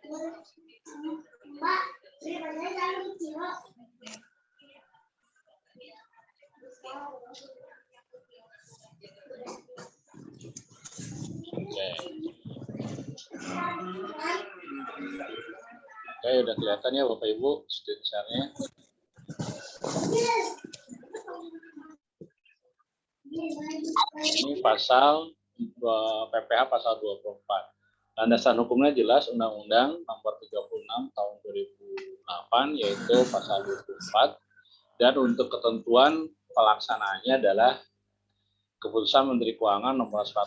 Oke, udah kelihatan ya Bapak Ibu screen-nya. Ini pasal PPH pasal 24. Landasan hukumnya jelas Undang-Undang Nomor 36 Tahun 2008 yaitu pasal 24, dan untuk ketentuan pelaksanaannya adalah Keputusan Menteri Keuangan Nomor 164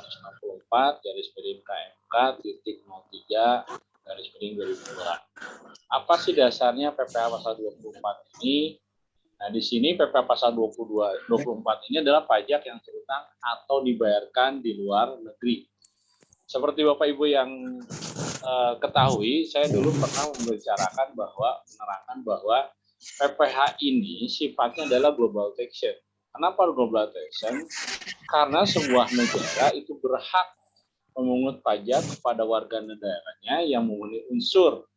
garis miring KMK titik 03 garis miring 2002. Apa sih dasarnya PPH pasal 24 ini? Nah, di sini PPH pasal 24 ini adalah pajak yang terutang atau dibayarkan di luar negeri. Seperti Bapak Ibu yang ketahui, saya dulu pernah membicarakan menerangkan bahwa PPH ini sifatnya adalah global taxation. Kenapa global taxation? Karena sebuah negara itu berhak memungut pajak kepada warga negaranya yang memenuhi unsur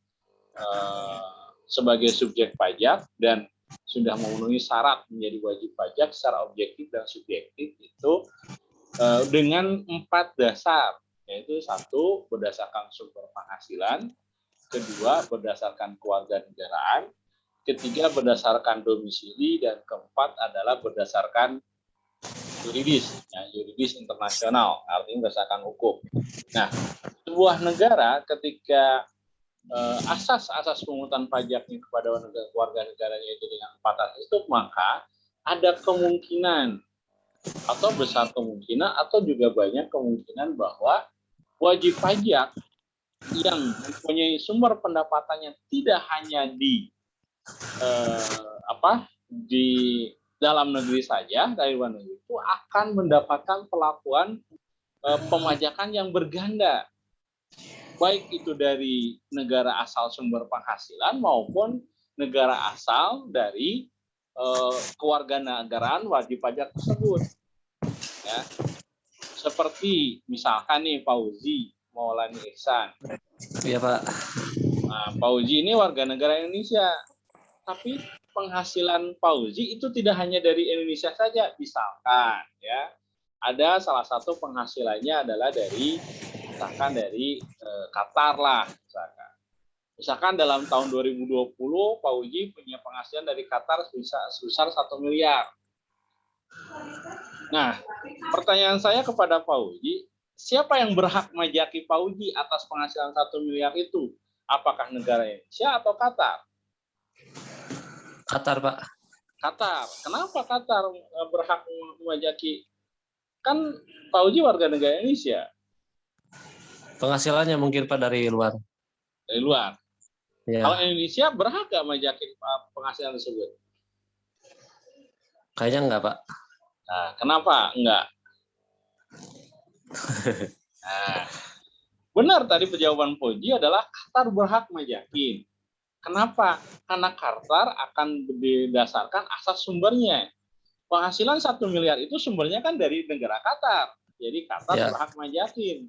sebagai subjek pajak dan sudah memenuhi syarat menjadi wajib pajak secara objektif dan subjektif itu dengan 4 dasar, yaitu 1 berdasarkan sumber penghasilan, 2 berdasarkan kewarganegaraan, 3 berdasarkan domisili, dan 4 adalah berdasarkan yuridis, ya, yuridis internasional, artinya berdasarkan hukum. Nah, sebuah negara ketika asas-asas pungutan pajaknya kepada warga negaranya itu dengan 4 asas itu, maka ada kemungkinan atau besar kemungkinan atau juga banyak kemungkinan bahwa wajib pajak yang mempunyai sumber pendapatannya tidak hanya di dalam negeri saja, dari luar negeri itu akan mendapatkan perlakuan pemajakan yang berganda, baik itu dari negara asal sumber penghasilan maupun negara asal dari kewarganegaraan wajib pajak tersebut. Ya. Seperti misalkan nih Fauzi Maulani Ihsan. Iya Pak. Nah, Fauzi ini warga negara Indonesia, tapi penghasilan Fauzi itu tidak hanya dari Indonesia saja. Misalkan ya, ada salah satu penghasilannya adalah dari Qatar lah, misalkan dalam tahun 2020 Pak Uji punya penghasilan dari Qatar sebesar 1 miliar. Nah, pertanyaan saya kepada Pak Uji, siapa yang berhak majaki Pak Uji atas penghasilan 1 miliar itu? Apakah negara Indonesia atau Qatar? Qatar, Pak. Qatar. Kenapa Qatar berhak memajaki? Kan Pak Uji warga negara Indonesia. Penghasilannya mungkin Pak dari luar. Dari luar. Ya. Kalau Indonesia berhak nggak majakin penghasilan tersebut? Kayaknya enggak, Pak. Nah, kenapa enggak? Nah, benar tadi jawaban Poji adalah Qatar berhak majakin. Kenapa? Karena Qatar akan didasarkan asas sumbernya. Penghasilan 1 miliar itu sumbernya kan dari negara Qatar. Jadi Qatar berhak majakin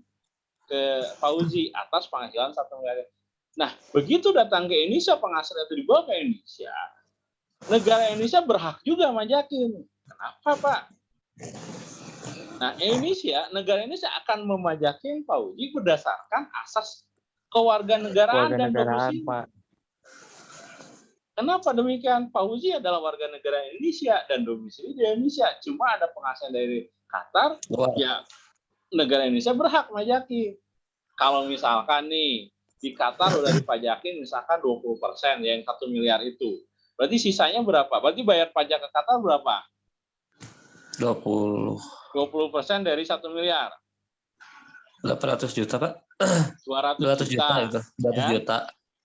ke Fauzi atas penghasilan 1 miliar. Nah, begitu datang ke Indonesia, penghasilan itu dibawa ke Indonesia, negara Indonesia berhak juga majakin. Kenapa, Pak? Nah, negara Indonesia akan memajakin Fauzi berdasarkan asas kewarganegaraan dan domisili. Pak. Kenapa demikian? Fauzi adalah warga negara Indonesia dan domisili di Indonesia. Cuma ada penghasilan dari Qatar, ya negara Indonesia berhak majakin. Kalau misalkan nih, di Qatar udah dipajakin misalkan 20% yang 1 miliar itu. Berarti sisanya berapa? Berarti bayar pajak ke Qatar berapa? 20% dari 1 miliar. 800 juta, Pak. 200 juta. Itu. 200 juta.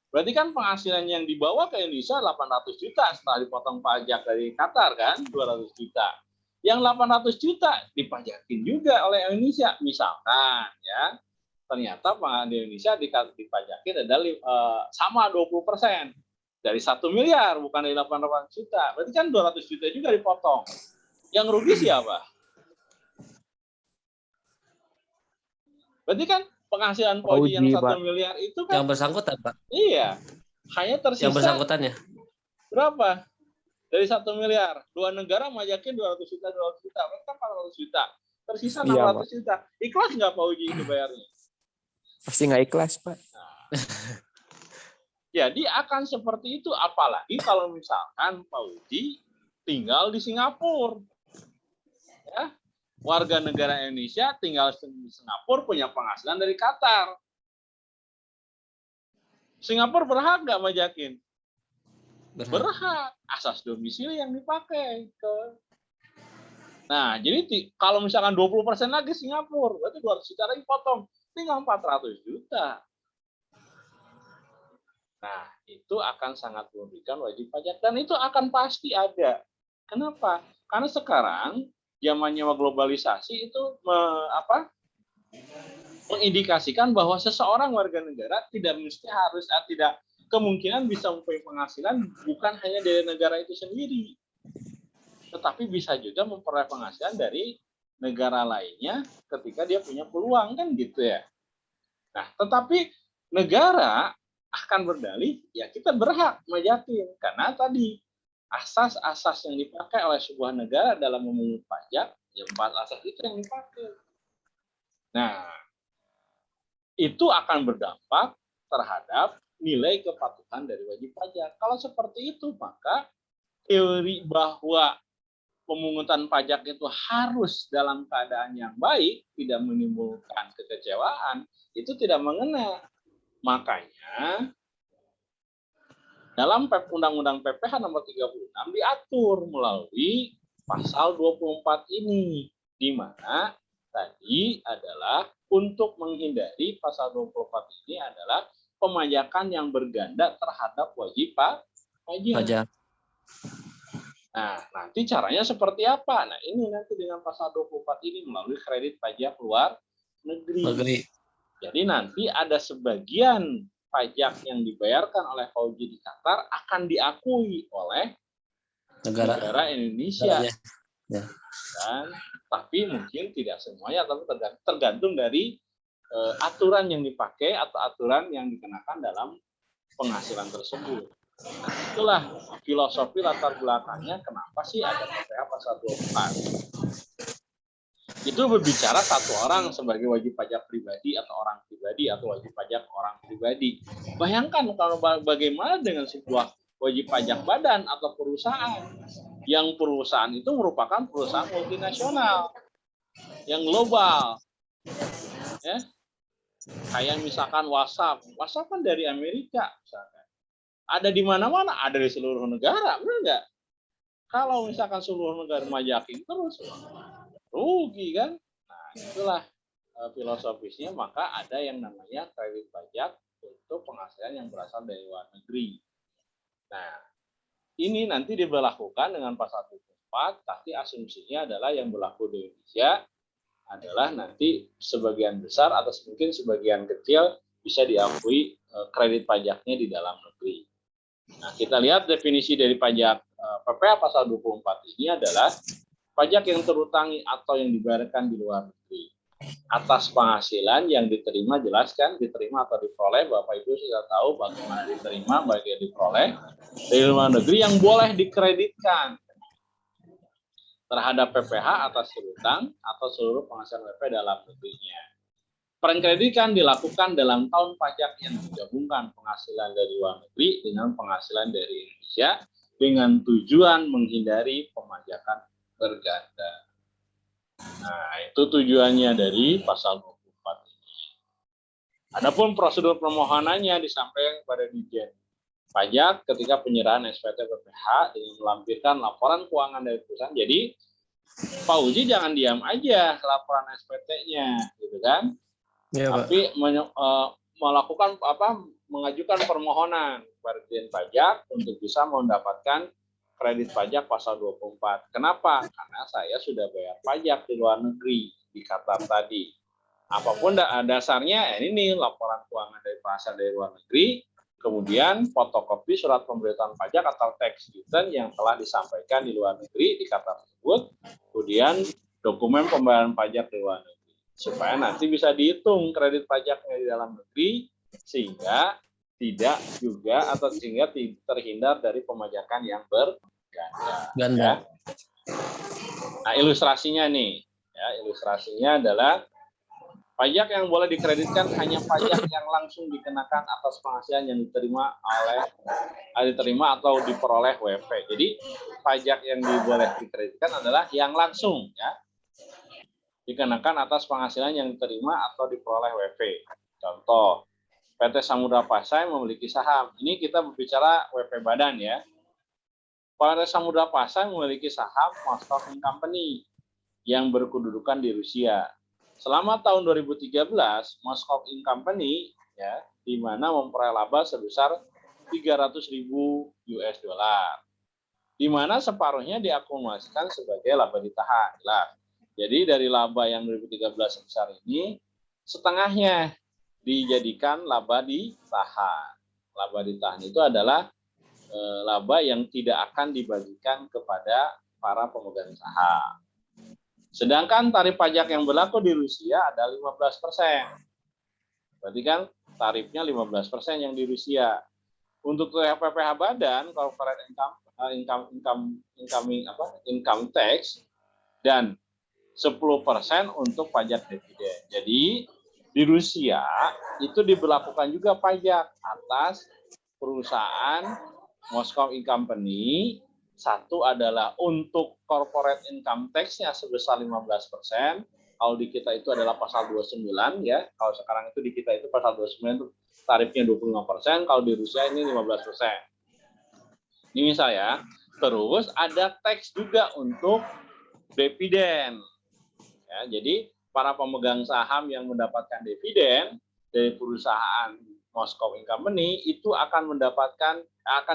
Berarti kan penghasilan yang dibawa ke Indonesia 800 juta setelah dipotong pajak dari Qatar kan 200 juta. Yang 800 juta dipajakin juga oleh Indonesia. Misalkan ya, ternyata di Indonesia dipajakin adalah sama 20% dari 1 miliar, bukan dari 800 juta. Berarti kan 200 juta juga dipotong. Yang rugi siapa? Berarti kan penghasilan Pak Uji yang 1 Pak. miliar itu kan Yang bersangkutan, Pak. iya, hanya tersisa Yang bersangkutannya. berapa? Dari 1 miliar, 2 negara majakin 200 juta, mereka 400 juta. Tersisa 600 juta. Ikhlas nggak Pak Uji itu bayarnya? Pasti nggak ikhlas, Pak. Jadi akan seperti itu, apalagi kalau misalkan Pak Uji tinggal di Singapura. Ya, warga negara Indonesia tinggal di Singapura punya penghasilan dari Qatar. Singapura berhak nggak majakin? Berhak. Asas domisili yang dipakai. Nah, jadi kalau misalkan 20% lagi Singapura, berarti 200 juta lagi potong. Tinggal 400 juta. Nah, itu akan sangat merugikan wajib pajak. Dan itu akan pasti ada. Kenapa? Karena sekarang zamannya globalisasi itu mengindikasikan bahwa seseorang warga negara tidak mesti harus tidak kemungkinan bisa mempunyai penghasilan bukan hanya dari negara itu sendiri, tetapi bisa juga memperoleh penghasilan dari negara lainnya ketika dia punya peluang, kan gitu ya. Nah, tetapi negara akan berdalih ya kita berhak majakin karena tadi asas-asas yang dipakai oleh sebuah negara dalam memungut pajak, ya 4 asas itu yang dipakai. Nah, itu akan berdampak terhadap nilai kepatuhan dari wajib pajak. Kalau seperti itu, maka teori bahwa pemungutan pajak itu harus dalam keadaan yang baik, tidak menimbulkan kekecewaan, itu tidak mengena. Makanya dalam Undang-Undang PPh nomor 36 diatur melalui pasal 24 ini, di mana tadi adalah untuk menghindari pasal 24 ini adalah pemajakan yang berganda terhadap wajib pajak. Nah, nanti caranya seperti apa? Nah, ini nanti dengan pasal 24 ini melalui kredit pajak luar negeri. Jadi nanti ada sebagian pajak yang dibayarkan oleh Fauji di Qatar akan diakui oleh negara Indonesia. Ya. Dan, tapi mungkin tidak semuanya, tapi tergantung dari aturan yang dipakai atau aturan yang dikenakan dalam penghasilan tersebut. Nah, itulah filosofi latar belakangnya kenapa sih ada PPh pasal 24. Itu berbicara satu orang sebagai wajib pajak pribadi atau orang pribadi atau wajib pajak orang pribadi. Bayangkan kalau bagaimana dengan sebuah wajib pajak badan atau perusahaan. Yang perusahaan itu merupakan perusahaan multinasional yang global. Ya. Kayak misalkan WhatsApp kan dari Amerika misalkan. Ada di mana-mana, ada di seluruh negara, benar nggak? Kalau misalkan seluruh negara majakin terus, rugi kan? Nah, itulah filosofisnya, maka ada yang namanya kredit pajak untuk penghasilan yang berasal dari luar negeri. Nah, ini nanti diberlakukan dengan pasal 24, tapi asumsinya adalah yang berlaku di Indonesia adalah nanti sebagian besar atau mungkin sebagian kecil bisa diakui kredit pajaknya di dalam negeri. Nah, kita lihat definisi dari pajak PPh pasal 24 ini adalah pajak yang terutangi atau yang dibayarkan di luar negeri atas penghasilan yang diterima, jelaskan diterima atau diperoleh. Bapak Ibu sudah tahu bagaimana diterima, bagaimana diperoleh dari luar negeri yang boleh dikreditkan terhadap PPh atas piutang atau seluruh penghasilan PP dalam negerinya. Pengkreditan dilakukan dalam tahun pajak yang digabungkan penghasilan dari luar negeri dengan penghasilan dari Indonesia dengan tujuan menghindari pemajakan berganda. Nah, itu tujuannya dari pasal 24 ini. Adapun prosedur permohonannya disampaikan kepada Ditjen Pajak ketika penyerahan SPT PPh dengan melampirkan laporan keuangan dari perusahaan. Jadi Pak Uji jangan diam aja laporan SPT-nya, gitu kan? Ya, tapi melakukan mengajukan permohonan kepada Ditjen Pajak untuk bisa mendapatkan kredit pajak pasal 24. Kenapa? Karena saya sudah bayar pajak di luar negeri di Qatar tadi. Apapun dasarnya, ini laporan keuangan dari penghasilan dari luar negeri, kemudian fotokopi surat pemberitahuan pajak atau tax return yang telah disampaikan di luar negeri di Qatar tersebut, kemudian dokumen pembayaran pajak di luar negeri. supaya nanti bisa dihitung kredit pajaknya di dalam negeri sehingga tidak juga atau sehingga terhindar dari pemajakan yang berganda. Ganda. Ya. Nah, ilustrasinya nih, ya, ilustrasinya adalah pajak yang boleh dikreditkan hanya pajak yang langsung dikenakan atas penghasilan yang diterima atau diperoleh WP. Jadi pajak yang boleh dikreditkan adalah yang langsung, ya, dikenakan atas penghasilan yang diterima atau diperoleh WP. Contoh, PT Samudra Pasai memiliki saham. Ini kita berbicara WP badan, ya. PT Samudra Pasai memiliki saham Moscow Company yang berkedudukan di Rusia. Selama tahun 2013, Moscow Company, ya, di mana memperoleh laba sebesar 300.000 US dollar, di mana separuhnya diakumulasikan sebagai laba ditahan. Jadi dari laba yang 2013 sebesar ini, setengahnya dijadikan laba ditahan. Laba ditahan itu adalah laba yang tidak akan dibagikan kepada para pemegang saham. Sedangkan tarif pajak yang berlaku di Rusia ada 15%. Berarti kan tarifnya 15% yang di Rusia. Untuk PPh badan, corporate income tax, dan 10% untuk pajak dividen. Jadi di Rusia itu diberlakukan juga pajak atas perusahaan Moscow Company. Satu adalah untuk corporate income tax-nya sebesar 15%. Kalau di kita itu adalah pasal 29, ya. Kalau sekarang itu di kita itu pasal 29 itu tarifnya 25%, kalau di Rusia ini 15%. Ini misalnya. Terus ada tax juga untuk dividen. Ya, jadi para pemegang saham yang mendapatkan dividen dari perusahaan Moscow Company itu akan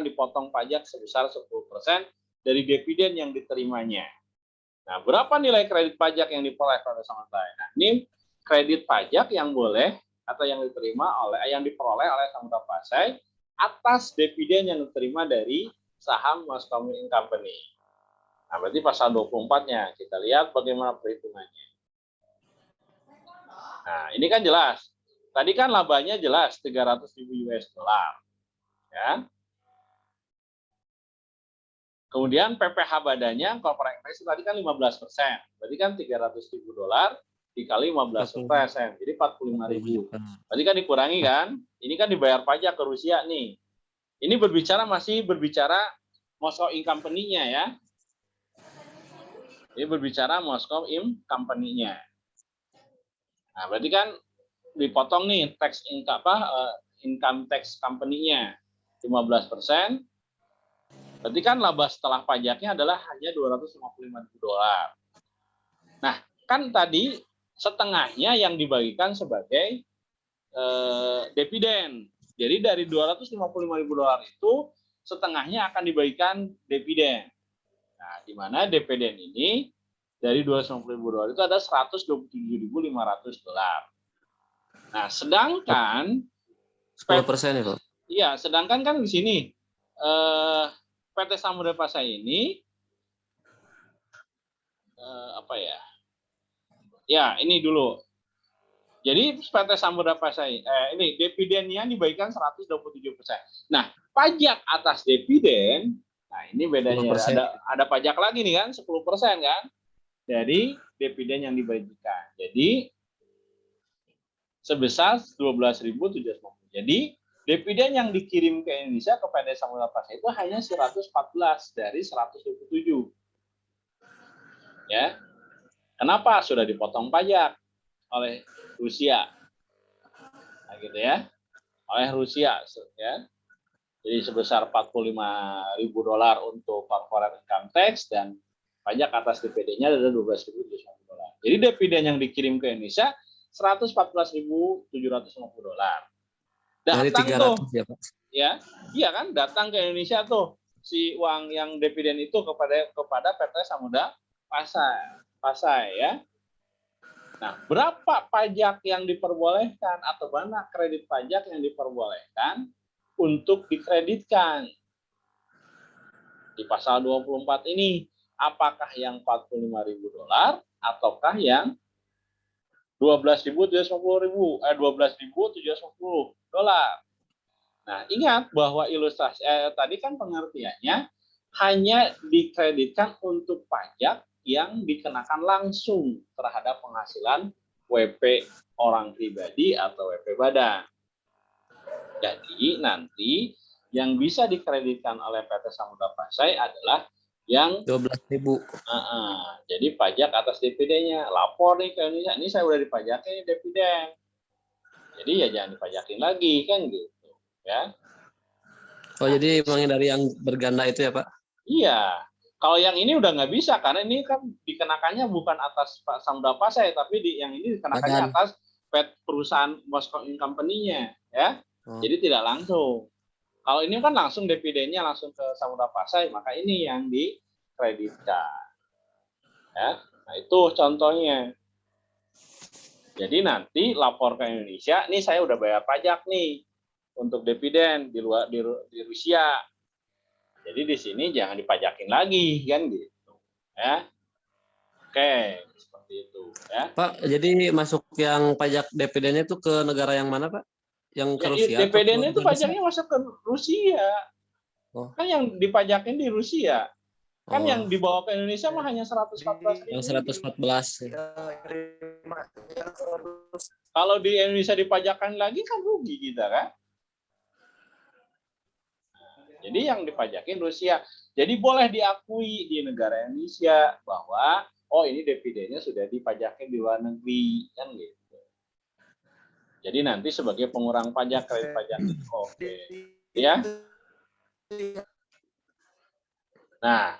dipotong pajak sebesar 10% dari dividen yang diterimanya. Nah, berapa nilai kredit pajak yang diperoleh pada Samudra? Nah, ini kredit pajak yang boleh atau yang diperoleh oleh Samudra Pasai atas dividen yang diterima dari saham Moscow Company. Nah, berarti pasal 24-nya kita lihat bagaimana perhitungannya. Nah, ini kan jelas. Tadi kan labanya jelas 300.000 US dollar. Ya. Kemudian PPh badannya corporate tax tadi kan 15%. Berarti kan 300.000 dolar dikali 15%. Jadi 45.000. Berarti kan dikurangi kan? Ini kan dibayar pajak ke Rusia nih. Ini masih berbicara Moscow Company-nya, ya. Ini berbicara Moscow Company-nya. Nah, berarti kan dipotong nih income tax company-nya 15%. Berarti kan laba setelah pajaknya adalah hanya 255.000 dolar. Nah, kan tadi setengahnya yang dibagikan sebagai dividen. Jadi dari 255.000 dolar itu setengahnya akan dibagikan dividen. Nah, di mana dividen ini dari 250.000 dolar itu ada 127.500 dolar. Nah, sedangkan 10% ya, Pak? Iya, sedangkan kan di sini PT Samudra Pasai ini Ya, ini dulu. Jadi PT Samudra Pasai ini dividennya dibagikan 127%. Nah, pajak atas dividen, nah ini bedanya 10%. ada pajak lagi nih kan, 10% kan. Dari dividen yang dibagikan. Jadi sebesar 12.750. Jadi dividen yang dikirim ke Indonesia ke PT Samudra Pasai itu hanya 114 dari 127. Ya. Kenapa? Sudah dipotong pajak oleh Rusia. Nah, gitu ya. Oleh Rusia, ya. Jadi sebesar 45.000 dolar untuk corporate income tax dan pajak atas dividen-nya ada 12.750 dolar. Jadi dividen yang dikirim ke Indonesia 114.750 dolar. Dari Datang 300 tuh, ya, Pak? ya, iya kan, datang ke Indonesia tuh si uang yang dividen itu kepada PT Samudra Pasai, ya. Nah, berapa pajak yang diperbolehkan atau mana kredit pajak yang diperbolehkan untuk dikreditkan di pasal 24 ini? Apakah yang 45.000 dolar ataukah yang $12.750, $12.750. Nah, ingat bahwa ilustrasi tadi kan pengertiannya hanya dikreditkan untuk pajak yang dikenakan langsung terhadap penghasilan WP orang pribadi atau WP badan. Jadi nanti yang bisa dikreditkan oleh PT Samudra Pasai adalah yang 12.000. jadi pajak atas dividennya. Lapor nih ke Indonesia, ini saya udah dipajakin dividen. Jadi ya jangan dipajakin lagi kan gitu, ya. Oh, jadi emang dari yang berganda itu ya, Pak? Iya. Kalau yang ini udah nggak bisa karena ini kan dikenakannya bukan atas Pak Samudra Pasai, tapi yang ini dikenakannya atas perusahaan Moscow Company-nya, ya. Jadi tidak langsung. Kalau ini kan langsung dividennya langsung ke Samudra Pasai, maka ini yang dikreditkan. Ya. Nah, itu contohnya. Jadi nanti lapor ke Indonesia, nih saya udah bayar pajak nih untuk dividen di Rusia. Jadi di sini jangan dipajakin lagi kan gitu. Ya. Oke, seperti itu ya. Pak, jadi masuk yang pajak dividennya itu ke negara yang mana, Pak? Yang ke Rusia? Dividen itu pajaknya masuk ke Rusia. Oh. Kan yang dipajakin di Rusia. Kan yang dibawa ke Indonesia mah hanya 114.000. Yang 114. Kalau di Indonesia dipajakan lagi kan rugi kita kan. Jadi yang dipajakin Rusia. Jadi boleh diakui di negara Indonesia bahwa oh ini dividennya sudah dipajakin di luar negeri kan gitu. Jadi nanti sebagai pengurang pajak kredit pajak. Oke. Ya. Nah,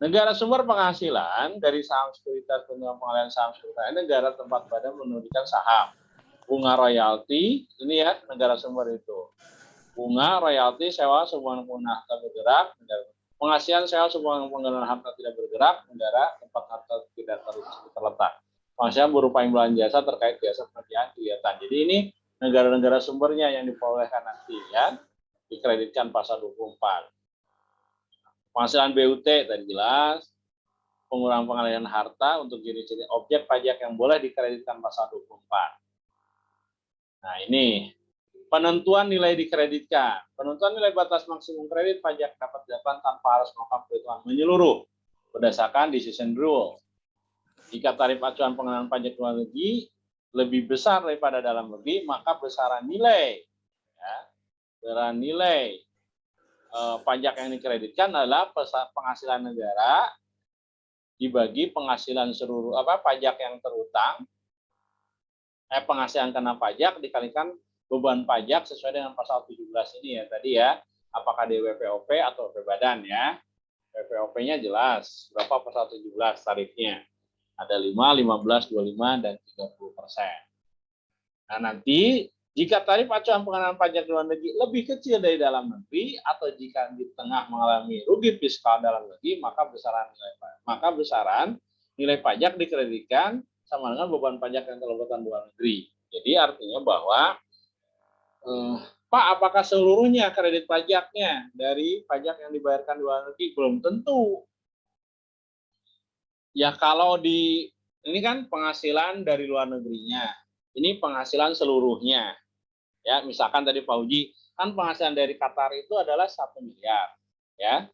negara sumber penghasilan dari saham sekuritas pengalihan saham sekuritas negara tempat badan menurunkan saham. Bunga royalti, ini ya negara sumber itu. Bunga royalti sewa sumbangan penggunaan harta bergerak, penghasilan sewa sumbangan penggunaan harta tidak bergerak, negara tempat harta tidak terletak. Penghasilan berupa imbalan jasa terkait jasa pengerjaan kegiatan. Jadi ini negara-negara sumbernya yang diperolehkan nanti ya, dikreditkan pasal 24. Penghasilan BUT tadi jelas, pengurangan pengalihan harta untuk jenis-jenis objek pajak yang boleh dikreditkan pasal 24. Nah ini penentuan nilai dikreditkan. Penentuan nilai batas maksimum kredit pajak dapat dilakukan tanpa harus melakukan perhitungan menyeluruh berdasarkan decision rule. Jika tarif acuan pengenaan pajak luar negeri lebih besar daripada dalam negeri, maka besaran nilai, ya, besaran nilai pajak yang dikreditkan adalah penghasilan negara dibagi penghasilan seluruh pajak yang terutang, penghasilan kena pajak dikalikan beban pajak sesuai dengan pasal 17 ini ya tadi ya, apakah di WPOP atau WP badan ya. WPOP-nya jelas berapa pasal 17 tarifnya. Ada 5, 15, 25, dan 30%. Nah, nanti jika tarif acuan pengenaan pajak luar negeri lebih kecil dari dalam negeri atau jika di tengah mengalami rugi fiskal dalam negeri, maka besaran nilai pajak dikreditkan sama dengan beban pajak yang terletakkan luar negeri. Jadi artinya bahwa Pak, apakah seluruhnya kredit pajaknya dari pajak yang dibayarkan di luar negeri? Belum tentu. Ya kalau ini kan penghasilan dari luar negerinya, ini penghasilan seluruhnya. Ya, misalkan tadi Pak Uji, kan penghasilan dari Qatar itu adalah 1 miliar. Ya.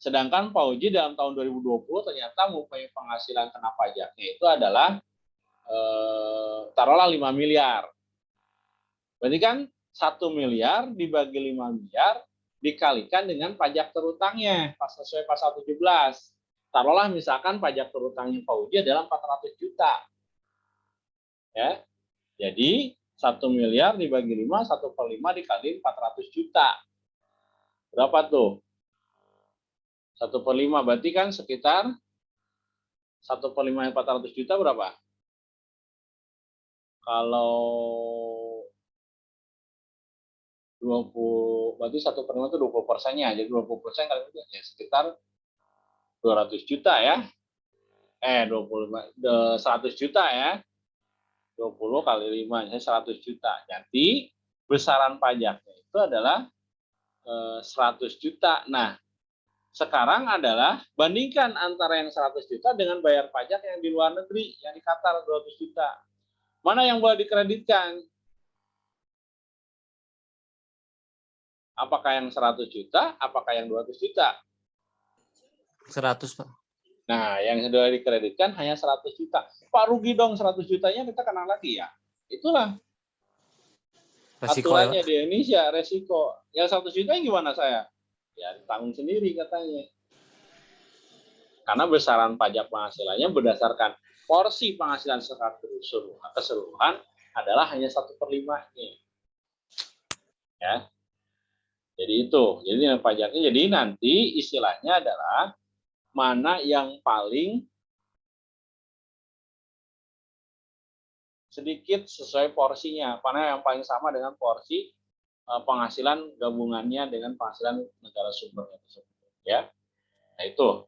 Sedangkan Pak Uji dalam tahun 2020 ternyata mempunyai penghasilan kena pajaknya itu adalah taruhlah 5 miliar. Berarti kan 1 miliar dibagi 5 miliar dikalikan dengan pajak terutangnya sesuai pasal 17. Taruhlah misalkan pajak terutangnya Pak Uji adalah 400 juta. Ya. Jadi 1 miliar dibagi 5, 1/5 dikali 400 juta. Berapa tuh? 1/5 berarti kan sekitar 1/5 400 juta berapa? Kalau 20, berarti 1/5 itu 20%-nya. Jadi 20% kali itu ya sekitar 200 juta ya. 100 juta ya. 20 kali 5, 100 juta. Jadi besaran pajaknya itu adalah 100 juta. Nah, sekarang adalah bandingkan antara yang 100 juta dengan bayar pajak yang di luar negeri, yang di Qatar 200 juta. Mana yang boleh dikreditkan? Apakah yang 100 juta? Apakah yang 200 juta? 100, Pak. Nah, yang sudah dikreditkan hanya 100 juta. Pak, rugi dong 100 jutanya, kita kena lagi ya. Itulah Resiko ya, aturannya Pak. di Indonesia, resiko. Yang 100 juta gimana saya? Ya, ditanggung sendiri katanya. Karena besaran pajak penghasilannya berdasarkan porsi penghasilan secara keseluruhan adalah hanya 1/5-nya. Ya. Jadi itu. Jadi yang pajaknya, jadi nanti istilahnya adalah mana yang paling sedikit sesuai porsinya, mana yang paling sama dengan porsi penghasilan gabungannya dengan penghasilan negara sumbernya tersebut. Ya. Nah itu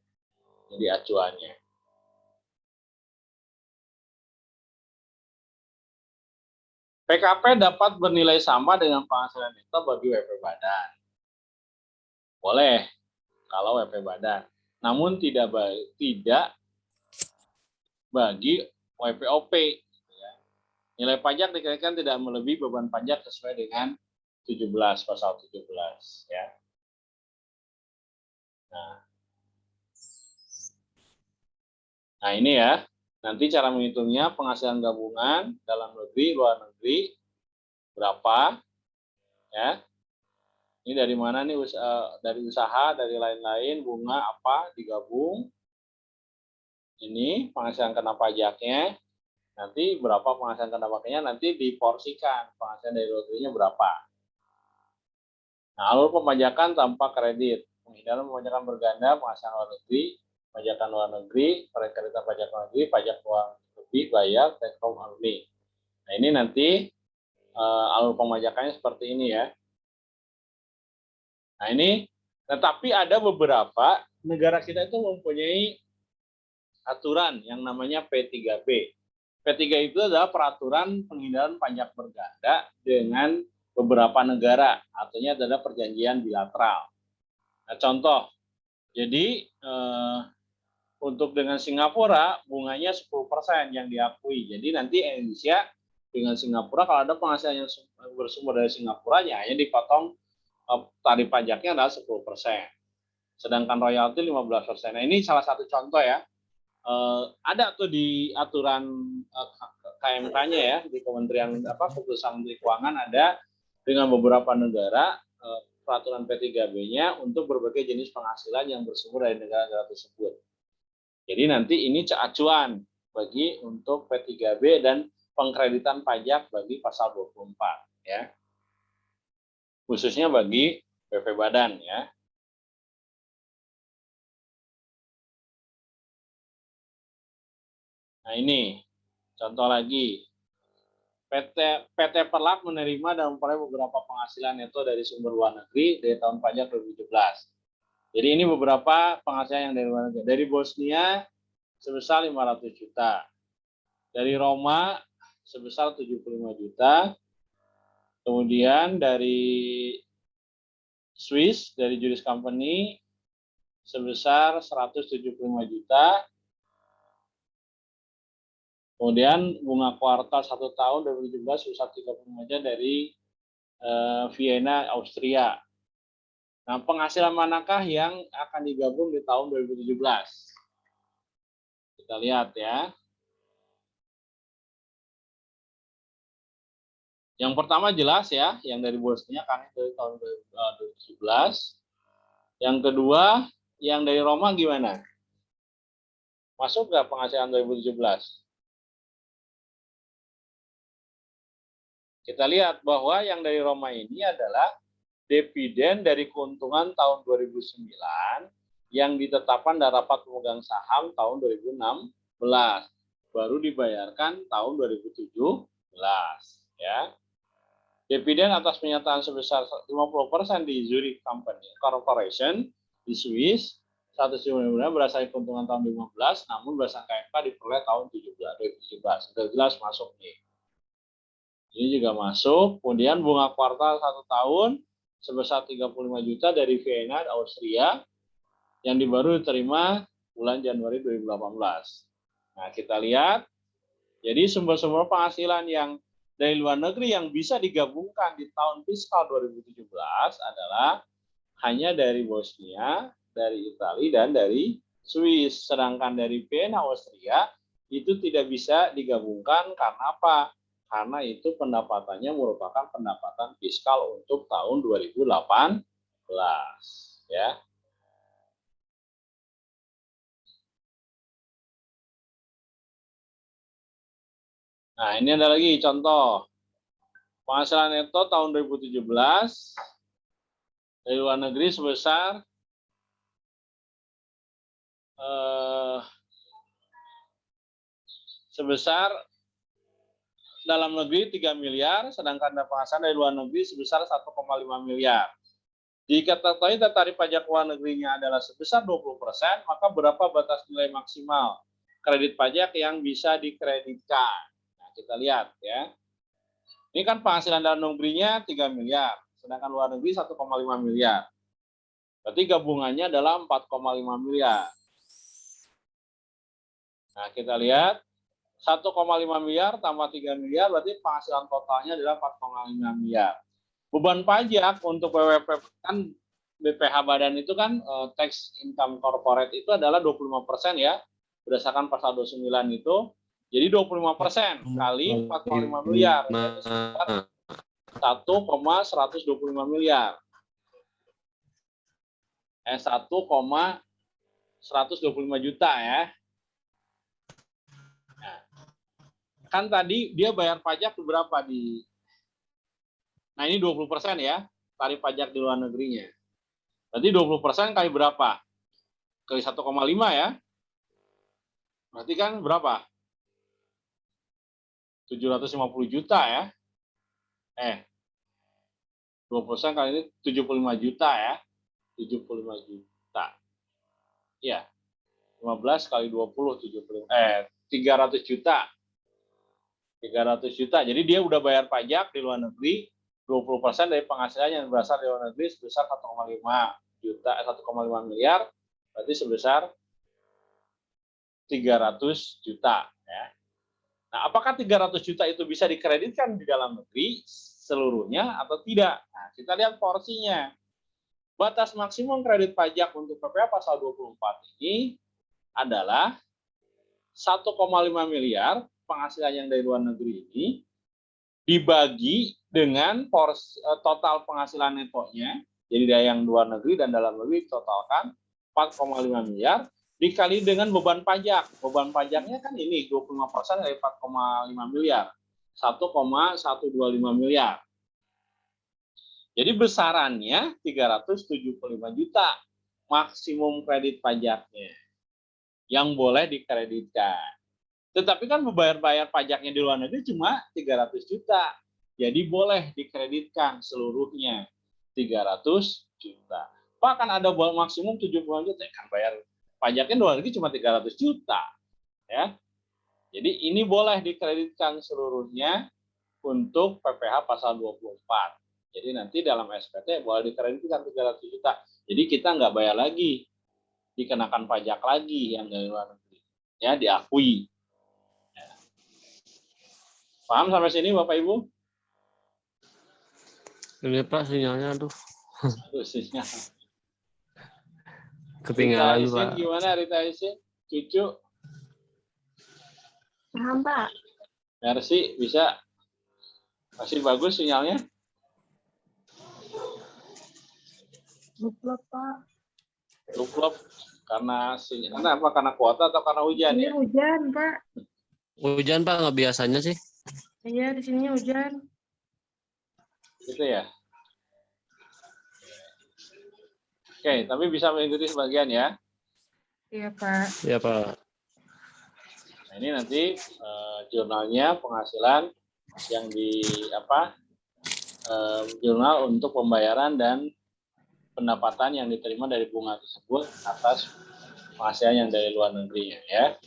jadi acuannya. PKP dapat bernilai sama dengan penghasilan neto bagi WP Badan. Boleh kalau WP Badan. Namun tidak bagi WPOP. Nilai pajak dikenakan tidak melebihi beban pajak sesuai dengan 17 pasal 17 ya. Nah ini ya. Nanti cara menghitungnya penghasilan gabungan dalam negeri, luar negeri berapa ya. Ini dari mana nih, dari usaha, dari lain-lain, bunga apa digabung. Ini penghasilan kena pajaknya. Nanti berapa penghasilan kena pajaknya, nanti diporsikan penghasilan dari luar negerinya berapa. Nah, alur pemajakan tanpa kredit, penghindaran pemajakan berganda, penghasilan luar negeri, pajakan luar negeri, kreditan pajak luar negeri, pajak uang lebih, bayar, take home only. Nah, ini nanti alur pemajakannya seperti ini ya. Nah, ini, tetapi ada beberapa negara kita itu mempunyai aturan yang namanya P3B. P3 itu adalah peraturan penghindaran pajak berganda dengan beberapa negara, artinya adalah perjanjian bilateral. Nah, contoh, jadi untuk dengan Singapura bunganya 10% yang diakui. Jadi nanti Indonesia dengan Singapura kalau ada penghasilan yang bersumber dari Singapura ya hanya dipotong tarif pajaknya adalah 10%. Sedangkan royalti 15%. Nah, ini salah satu contoh ya. Ada tuh di aturan KMK-nya ya, di Kementerian Keputusan Menteri Keuangan ada dengan beberapa negara peraturan P3B-nya untuk berbagai jenis penghasilan yang bersumber dari negara-negara tersebut. Jadi nanti ini acuan bagi untuk P3B dan pengkreditan pajak bagi pasal 24 ya. Khususnya bagi WP Badan ya. Nah ini contoh lagi, PT Perlak menerima dan memperoleh beberapa penghasilan neto dari sumber luar negeri dari tahun pajak 2017. Jadi ini beberapa penghasilan yang dari luar negeri. Dari Bosnia sebesar 500 juta. Dari Roma sebesar 75 juta. Kemudian dari Swiss, dari Juris Company sebesar 175 juta. Kemudian bunga kuartal 1 tahun 2017 sebesar 35 juta dari Vienna, Austria. Nah, penghasilan manakah yang akan digabung di tahun 2017? Kita lihat ya. Yang pertama jelas ya, yang dari Bosnia kan dari tahun 2017. Yang kedua, yang dari Roma gimana? Masuk nggak penghasilan 2017? Kita lihat bahwa yang dari Roma ini adalah dividen dari keuntungan tahun 2009 yang ditetapkan dalam rapat pemegang saham tahun 2016. Baru dibayarkan tahun 2017. Ya. Dividen atas pernyataan sebesar 50% di Zurich Company Corporation di Swiss 150 berasal dari keuntungan tahun 2015, namun berdasarkan KMK diperoleh tahun 2017. Sudah jelas masuk nih. Ini juga masuk. Kemudian bunga kuartal 1 tahun sebesar 35 juta dari Vienna, Austria. yang baru diterima bulan Januari 2018. Nah, kita lihat, jadi sumber-sumber penghasilan yang dari luar negeri yang bisa digabungkan di tahun fiskal 2017 adalah hanya dari Bosnia, dari Italia, dan dari Swiss. Sedangkan dari Vienna, Austria, itu tidak bisa digabungkan karena apa? Karena itu pendapatannya merupakan pendapatan fiskal untuk tahun 2018. Ya. Nah, ini ada lagi contoh. Penghasilan neto tahun 2017 dari luar negeri sebesar dalam negeri 3 miliar, sedangkan penghasilan dari luar negeri sebesar 1,5 miliar. Jika tarif pajak luar negerinya adalah sebesar 20%, maka berapa batas nilai maksimal kredit pajak yang bisa dikreditkan? Nah, kita lihat ya. Ini kan penghasilan dalam negerinya 3 miliar, sedangkan luar negeri 1,5 miliar. Berarti gabungannya adalah 4,5 miliar. Nah, kita lihat 1,5 miliar tambah 3 miliar berarti penghasilan totalnya adalah 4,5 miliar. Beban pajak untuk WWP kan BPH badan itu kan tax income corporate itu adalah 25% ya, berdasarkan pasal 29 itu. Jadi 25% kali 4,5 miliar. 1,125 miliar. 1,125 juta ya. Nah, kan tadi dia bayar pajak berapa di... Nah, ini 20% ya, tarif pajak di luar negerinya. Berarti 20% kali berapa? Kali 1,5 ya. Berarti kan berapa? 750 juta ya. 20% kali ini 75 juta ya. 75 juta. Iya. 15 kali 20, 300 juta. 300 juta. Jadi dia udah bayar pajak di luar negeri 20% dari penghasilan yang berasal dari luar negeri sebesar 1,5 juta, 1,5 miliar, berarti sebesar 300 juta. Ya. Nah, apakah 300 juta itu bisa dikreditkan di dalam negeri seluruhnya atau tidak? Nah, kita lihat porsinya. Batas maksimum kredit pajak untuk PPh pasal 24 ini adalah 1,5 miliar penghasilan yang dari luar negeri ini dibagi dengan total penghasilan netonya, jadi dari yang luar negeri dan dalam negeri totalkan 4,5 miliar dikali dengan beban pajak. Beban pajaknya kan ini 25% dari 4,5 miliar, 1,125 miliar. Jadi besarannya 375 juta maksimum kredit pajaknya yang boleh dikreditkan. Tetapi kan bayar pajaknya di luar negeri cuma 300 juta. Jadi boleh dikreditkan seluruhnya 300 juta. Bahkan ada maksimum 70 juta, kan bayar pajaknya di luar negeri cuma 300 juta. Ya. Jadi ini boleh dikreditkan seluruhnya untuk PPh pasal 24. Jadi nanti dalam SPT boleh dikreditkan 300 juta. Jadi kita nggak bayar lagi, dikenakan pajak lagi yang dari luar negeri. Ya, diakui. Ya. Paham sampai sini Bapak Ibu? Ini Pak sinyalnya aduh. Sinyal. Ketinggalan Rita Isin, Pak. gimana Rita Isin? Cucu? Paham, Pak. Mercy, bisa? Masih bagus sinyalnya? Lupa, Pak. Luplop karena sinyal. Karena apa? Karena kuota atau karena hujan Ini ya? hujan, Pak. Hujan Pak, nggak biasanya sih. Iya, di sini hujan. Gitu ya? Oke, tapi bisa mengikuti sebagian ya. Iya, Pak. Iya Pak. Nah, ini nanti jurnalnya penghasilan yang di jurnal untuk pembayaran dan pendapatan yang diterima dari bunga tersebut atas penghasilan yang dari luar negerinya ya.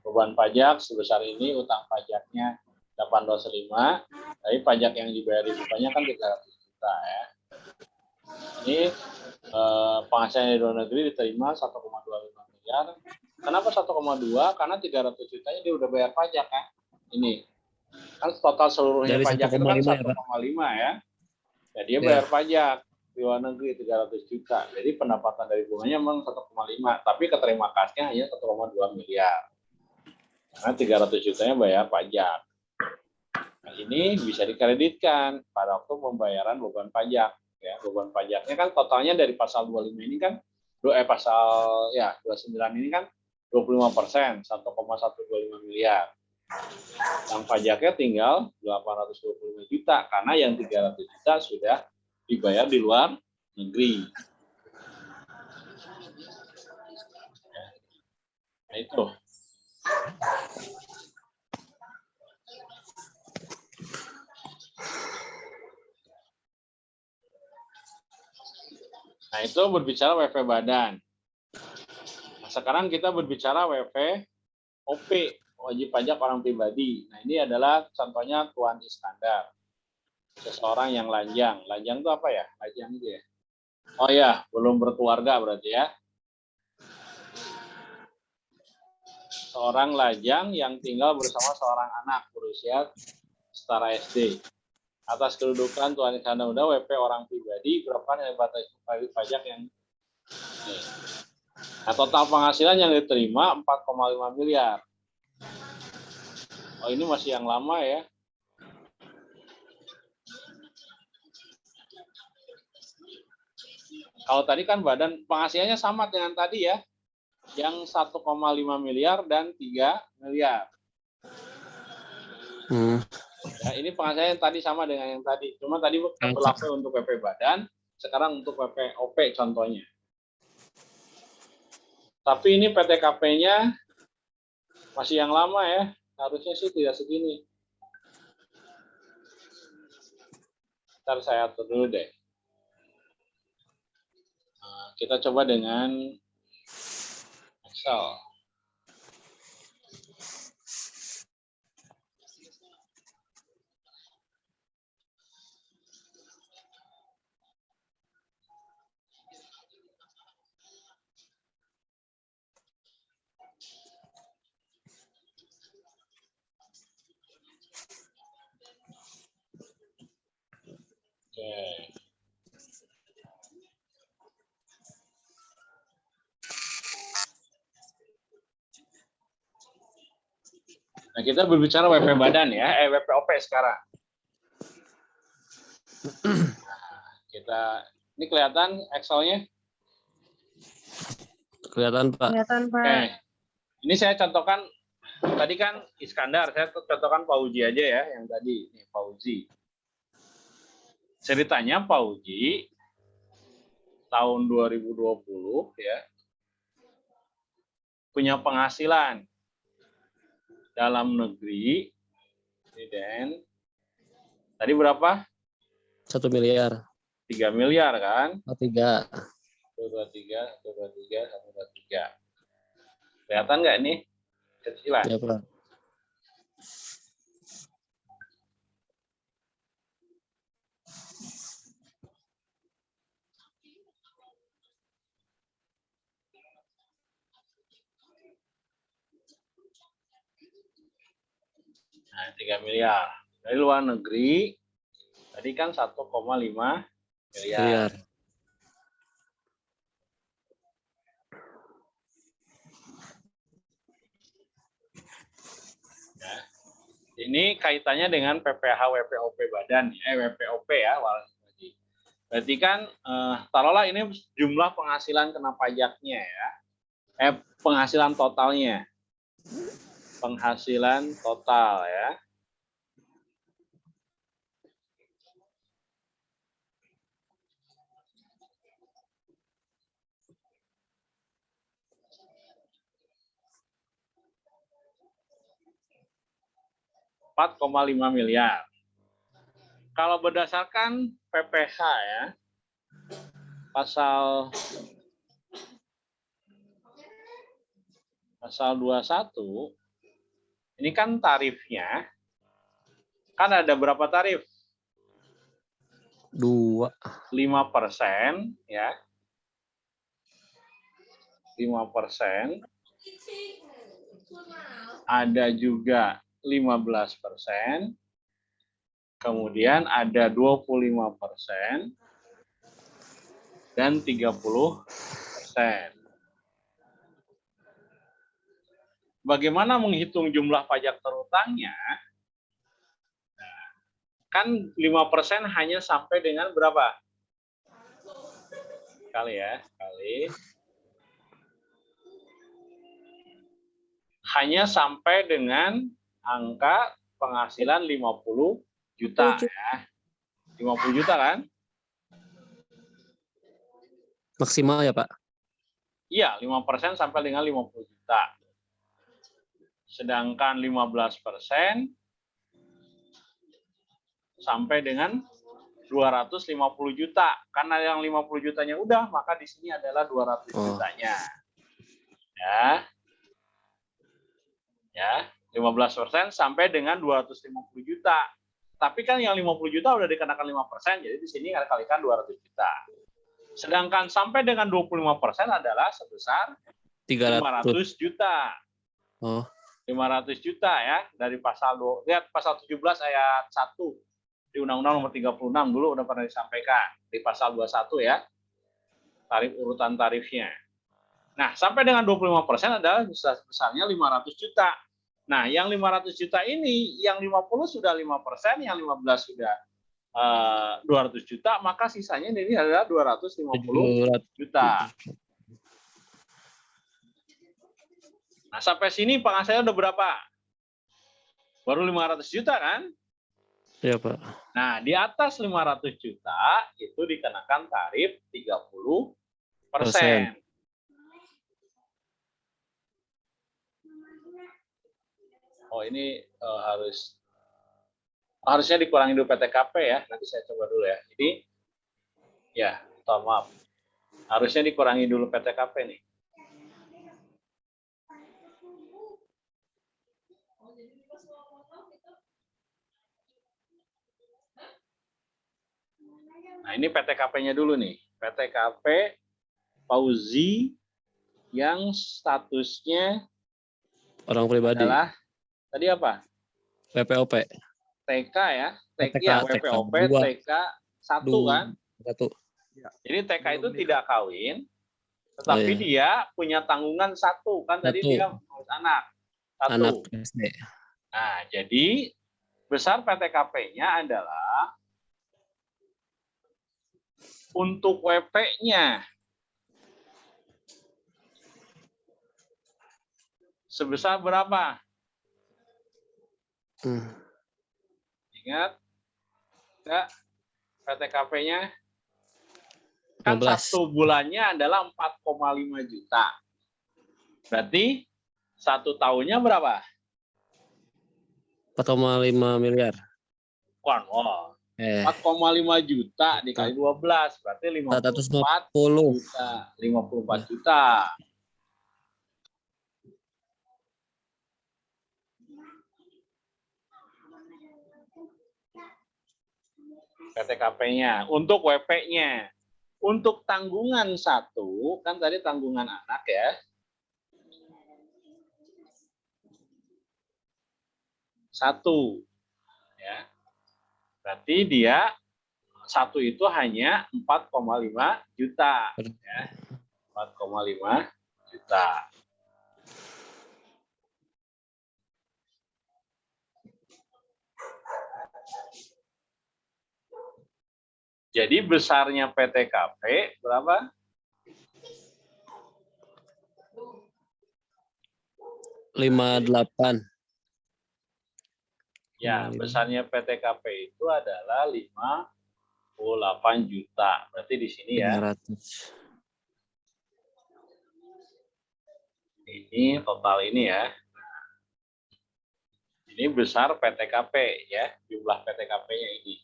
Beban pajak sebesar ini, utang pajaknya 825, tapi pajak yang dibayar di bunganya kan 300 juta ya. Ini penghasilan dari luar negeri diterima 1,25 miliar. Kenapa 1,2? Karena 300 jutanya dia udah bayar pajak kan. Ini kan total seluruhnya Dari pajak itu kan 1,5 ya, Pak? 1,5 ya. Ya dia Ya. bayar pajak di luar negeri 300 juta. Jadi pendapatan dari bunganya memang 1,5, tapi keterima kasnya hanya 1,2 miliar. Karena 300 jutanya bayar pajak. Nah, ini bisa dikreditkan pada waktu pembayaran beban pajak. Ya, beban pajaknya kan totalnya dari pasal 25 ini kan, pasal ya 29 ini kan 25%, 1,125 miliar. Yang pajaknya tinggal 825 juta, karena yang 300 juta sudah dibayar di luar negeri. Nah, itu. Nah, itu berbicara WP badan. Nah, sekarang kita berbicara WP OP, wajib pajak orang pribadi. Nah, ini adalah contohnya Tuan Iskandar. Seseorang yang lajang. Lajang itu apa ya? Lajang itu ya? Oh ya, belum berkeluarga berarti ya. Seorang lajang yang tinggal bersama seorang anak berusia setara SD. Atas kedudukan Tuan Iskandar Muda, WP orang pribadi, berapa nilai batas pajak yang ini. Nah, total penghasilan yang diterima 4,5 miliar. Oh, ini masih yang lama ya. Kalau tadi kan badan penghasilannya sama dengan tadi ya. Yang 1,5 miliar dan 3 miliar. Ya, ini penghasilan yang tadi sama dengan yang tadi. Cuma tadi berlaku untuk WP badan, sekarang untuk WP OP contohnya. Tapi ini PTKP-nya masih yang lama ya. Harusnya sih tidak segini. Ntar saya atur dulu deh. Nah, kita coba dengan Excel. Oke. Nah, kita berbicara WP badan ya, WP OP sekarang. Kita ini kelihatan Excel-nya? Kelihatan, Pak. Kelihatan, Pak. Oke. Ini saya contohkan, tadi kan Iskandar, saya contohkan Pak Uji aja ya, yang tadi. Nih, Pak Uji. Ceritanya Pak Uji, tahun 2020 ya, punya penghasilan dalam negeri, dividen, tadi berapa? 1 miliar. 3 miliar kan? 3. 123, 123, 123. Kelihatan nggak nih? Kecilan. Ya, Pak. Nah, 3 miliar. Dari luar negeri, tadi kan 1,5 miliar. Nah, ini kaitannya dengan PPh WPOP badan, WPOP ya. Berarti kan, taruhlah ini jumlah penghasilan kena pajaknya ya. Penghasilan totalnya. Penghasilan total ya. $4,5 miliar. Kalau berdasarkan PPh ya, pasal 21, ini kan tarifnya, kan ada berapa tarif? 2. 5%, ya. 5%. Ada juga 15%. Kemudian ada 25% dan 30%. Bagaimana menghitung jumlah pajak terutangnya? Kan 5% hanya sampai dengan berapa? Kali ya, kali. Hanya sampai dengan angka penghasilan 50 juta ya. 50 juta kan? Maksimal ya, Pak? Iya, 5% sampai dengan 50 juta. Sedangkan 15% sampai dengan 250 juta. Karena yang 50 jutanya udah, maka di sini adalah 200 jutanya. Ya. Ya, 15% sampai dengan 250 juta. Tapi kan yang 50 juta udah dikenakan 5%, jadi di sini kalikan 200 juta. Sedangkan sampai dengan 25% adalah sebesar 500 juta. Oh. 500 juta ya, dari pasal 2. Lihat pasal 17 ayat 1 di Undang-Undang Nomor 36 dulu udah pernah disampaikan di pasal 21 ya. Tarif urutan tarifnya. Nah, sampai dengan 25% adalah besarnya 500 juta. Nah, yang 500 juta ini, yang 50 sudah 5%, yang 15 sudah 200 juta, maka sisanya ini adalah 250 juta. Nah, sampai sini penghasilan udah berapa? Baru 500 juta kan? Iya, Pak. Nah, di atas 500 juta itu dikenakan tarif 30%. Oh, ini harusnya dikurangi dulu PTKP ya. Nanti saya coba dulu ya. Jadi, ya, maaf. Harusnya dikurangi dulu PTKP nih. Nah, ini PTKP-nya dulu nih. PTKP Fauzi yang statusnya Orang pribadi. adalah tadi apa? PPOP. TK ya. TK, TK, ya, PPOP, dua. TK 1 kan? 1. Jadi TK itu tidak kawin, tetapi dia punya tanggungan 1 kan? Tadi dia ngurus anak. 1. Anak SD. Nah, jadi besar PTKP-nya adalah untuk WP-nya sebesar berapa? Ingat, enggak? PTKP-nya kan 1 bulannya adalah 4,5 juta. Berarti 1 tahunnya berapa? 4,5 miliar. Bukan, 4,5 juta dikali 12 berarti 54 juta. 54 juta. PTKP-nya. Untuk WP-nya. Untuk tanggungan 1, kan tadi tanggungan anak ya. 1. Ya. Berarti dia 1 itu hanya 4,5 juta. Ya. 4,5 juta. Jadi besarnya PTKP berapa? 58. Ya, besarnya PTKP itu adalah 58 juta. Berarti di sini ya. 500. Ini total ini ya. Ini besar PTKP ya, jumlah PTKP-nya ini.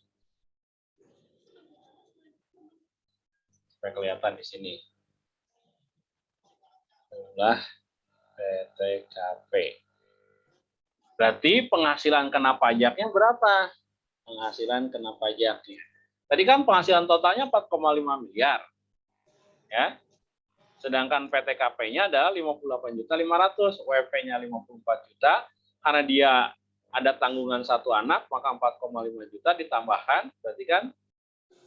Supaya kelihatan di sini. Jumlah PTKP. Berarti penghasilan kena pajaknya berapa? Penghasilan kena pajaknya. Tadi kan penghasilan totalnya 4,5 miliar. Ya. Sedangkan PTKP-nya adalah 58.500.000, WP-nya 54 juta. Karena dia ada tanggungan satu anak, maka 4,5 juta ditambahkan, berarti kan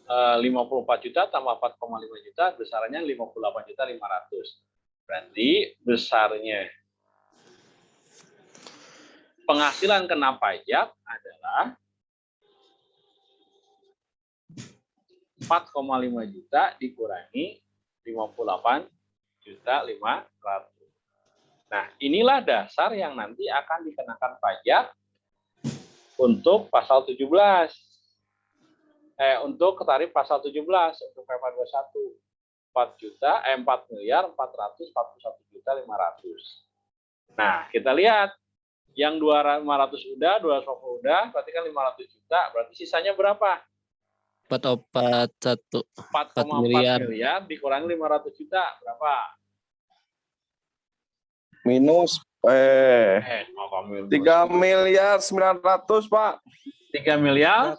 54 juta tambah 4,5 juta, besarnya 58.500.000. Berarti besarnya penghasilan kena pajak adalah 4,5 juta dikurangi 58.500.000. Nah, inilah dasar yang nanti akan dikenakan pajak untuk pasal 17. Untuk tarif pasal 17 untuk PP 21. 4.441.500. Nah, kita lihat yang 500 udah, 250 udah, berarti kan 500 juta, berarti sisanya berapa? 4,41 4,4 miliar dikurangi 500 juta, berapa? Minus 3.900.000.000, Pak. 3 miliar.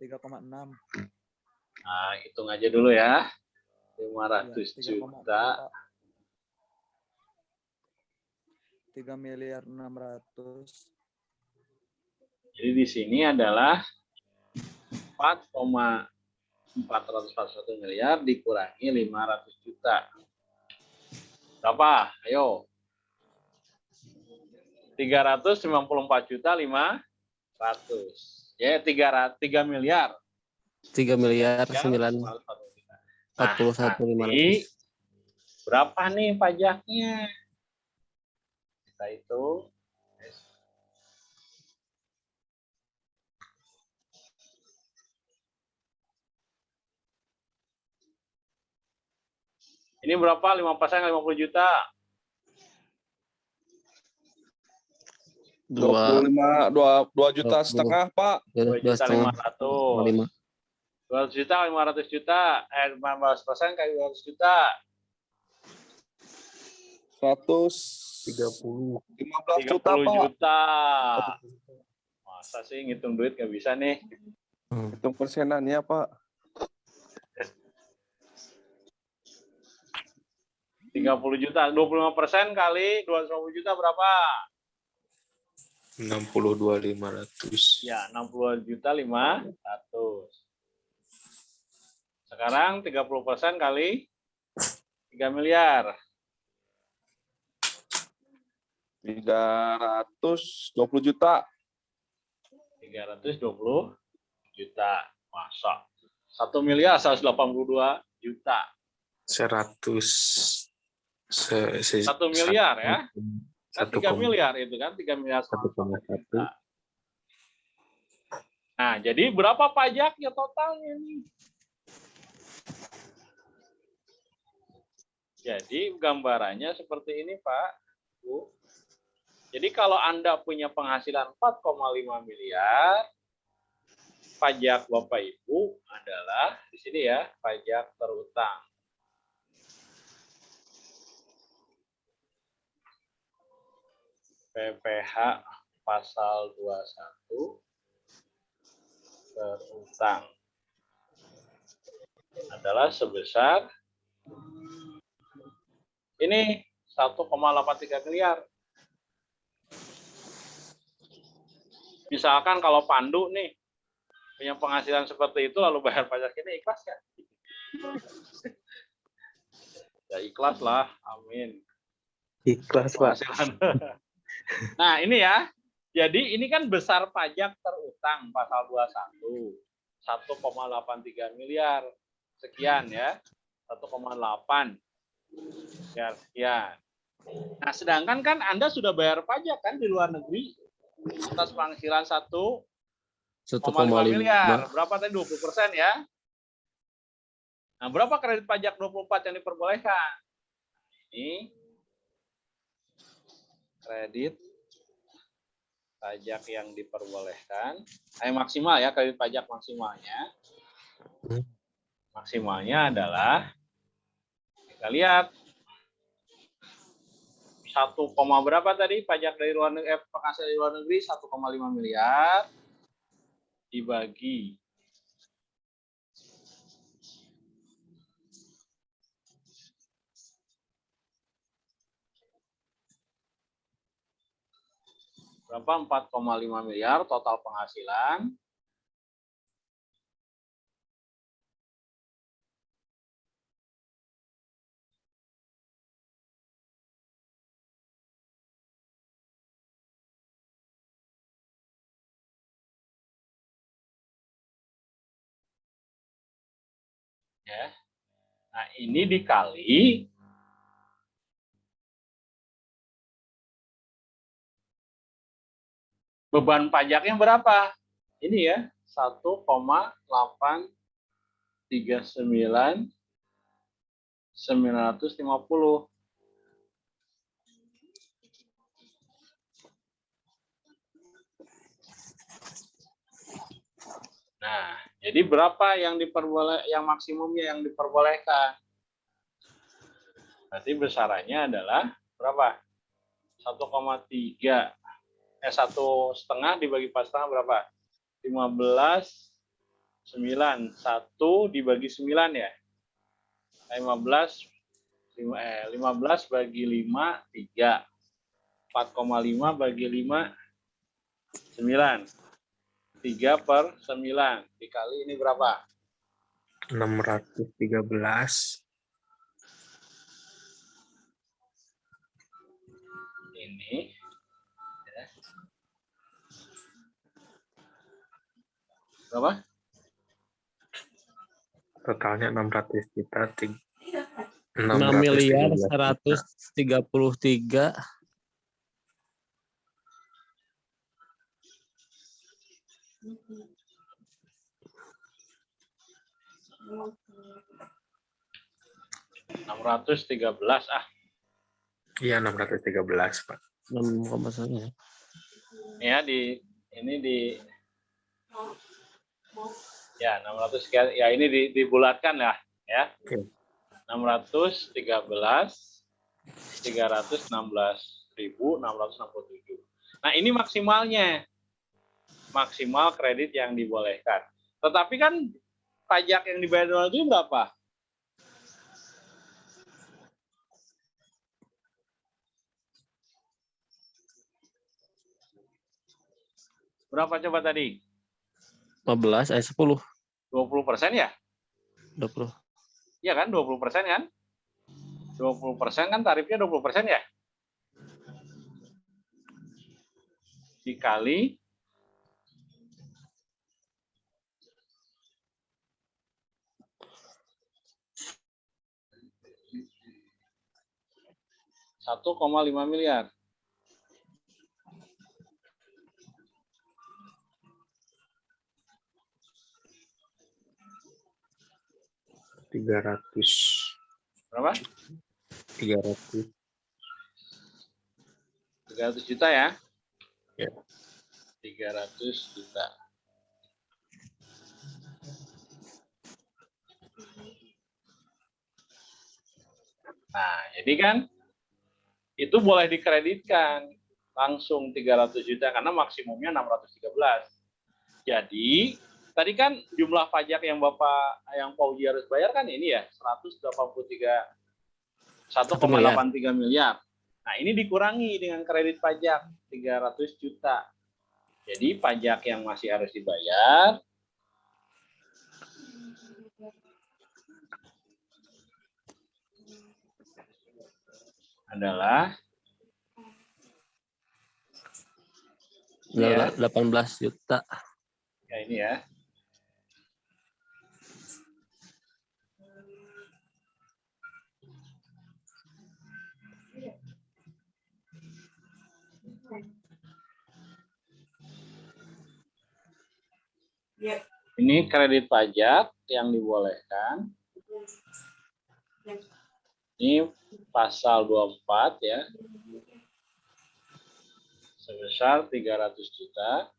3,6. Nah, hitung aja dulu ya. 500 juta. 3.600.000.000. Jadi di sini adalah 4,441 miliar dikurangi 500 juta. Berapa? Ayo. 394.500.000. Ya, 3 miliar. 3 miliar 9 Nah, 41.500. nanti berapa nih pajaknya? Kita hitung. Ini berapa? 5% 50 juta. 2 juta setengah, Pak. 2.500.000. 200 juta, 500 juta. 15% kali 200 juta. 115 juta, 30 Pak. juta. Masa sih ngitung duit nggak bisa nih? Hitung persenannya, Pak. 30 juta. 25% kali 250 juta berapa? 62.500. Ya, 62.500.000. Sekarang 30% kali 3 miliar. 320 juta. 320 juta. Masa? 1 miliar 182 juta. 100. 1 miliar ya. Kan 3 1,1. miliar itu kan 3 miliar 1,1 1,1. juta. Nah, jadi berapa pajaknya totalnya nih? Jadi gambarannya seperti ini, Pak, Bu. Jadi kalau Anda punya penghasilan 4,5 miliar, pajak Bapak Ibu adalah di sini ya, pajak terutang. PPh pasal 21 terutang adalah sebesar ini 1,83 miliar. Misalkan kalau Pandu nih punya penghasilan seperti itu lalu bayar pajak ini, ikhlas kan? Ya ikhlas lah, amin. Ikhlas, Pak. Penghasilan. Nah ini ya, jadi ini kan besar pajak terutang pasal 21, 1,83 miliar sekian ya, 1,8 miliar sekian. Nah sedangkan kan Anda sudah bayar pajak kan di luar negeri atas penghasilan 1,5 miliar. Berapa tadi? 20% ya. Nah, berapa kredit pajak 24 yang diperbolehkan? Ini kredit pajak yang diperbolehkan. Maksimal ya, kredit pajak maksimalnya. Maksimalnya adalah, kita lihat, 1, berapa tadi pajak dari luar negeri, penghasilan dari luar negeri 1,5 miliar dibagi Berapa? 4,5 miliar total penghasilan. Ya. Nah, ini dikali beban pajaknya berapa? Ini ya, 1,839.950. Nah, jadi berapa yang maksimumnya yang diperbolehkan? Berarti besarannya adalah berapa? 1,3 1,5 dibagi 4 setengah berapa? 15,9. 1 dibagi 9 ya. 15 bagi 5 3. 4,5 bagi 5 9. 3 per 9 dikali ini berapa? 613. Ini ya. Berapa? Totalnya 600 juta. 6.133.000.000. $613 Iya, 613, Pak. 6,1. ya ya 600 sekian ya ini dibulatkan lah ya. Oke. 316.667. Nah, ini maksimalnya. Maksimal kredit yang dibolehkan. Tetapi kan pajak yang dibayar itu berapa? Berapa coba tadi? 15, 10. 20% ya? 20. Iya kan, 20% kan? 20% kan tarifnya 20% ya? Dikali 1,5 miliar. Berapa? 300. 300 juta ya? Ya. 300 juta. Nah, jadi kan itu boleh dikreditkan langsung 300 juta karena maksimumnya 613. Jadi, tadi kan jumlah pajak yang Pak Uji harus bayar kan ini ya, 1,83 miliar. Nah, ini dikurangi dengan kredit pajak 300 juta. Jadi, pajak yang masih harus dibayar adalah 18 juta. ya ini ya. Ini kredit pajak yang dibolehkan. Ini pasal 24 ya. Sebesar 300 juta.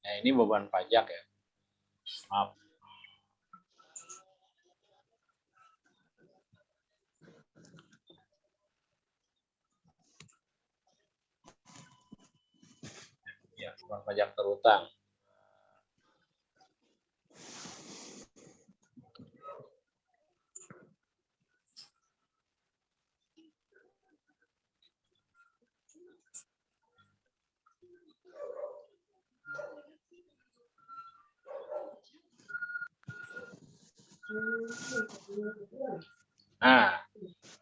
Nah, ini beban pajak ya. Maaf. Ya, beban pajak terutang. Nah,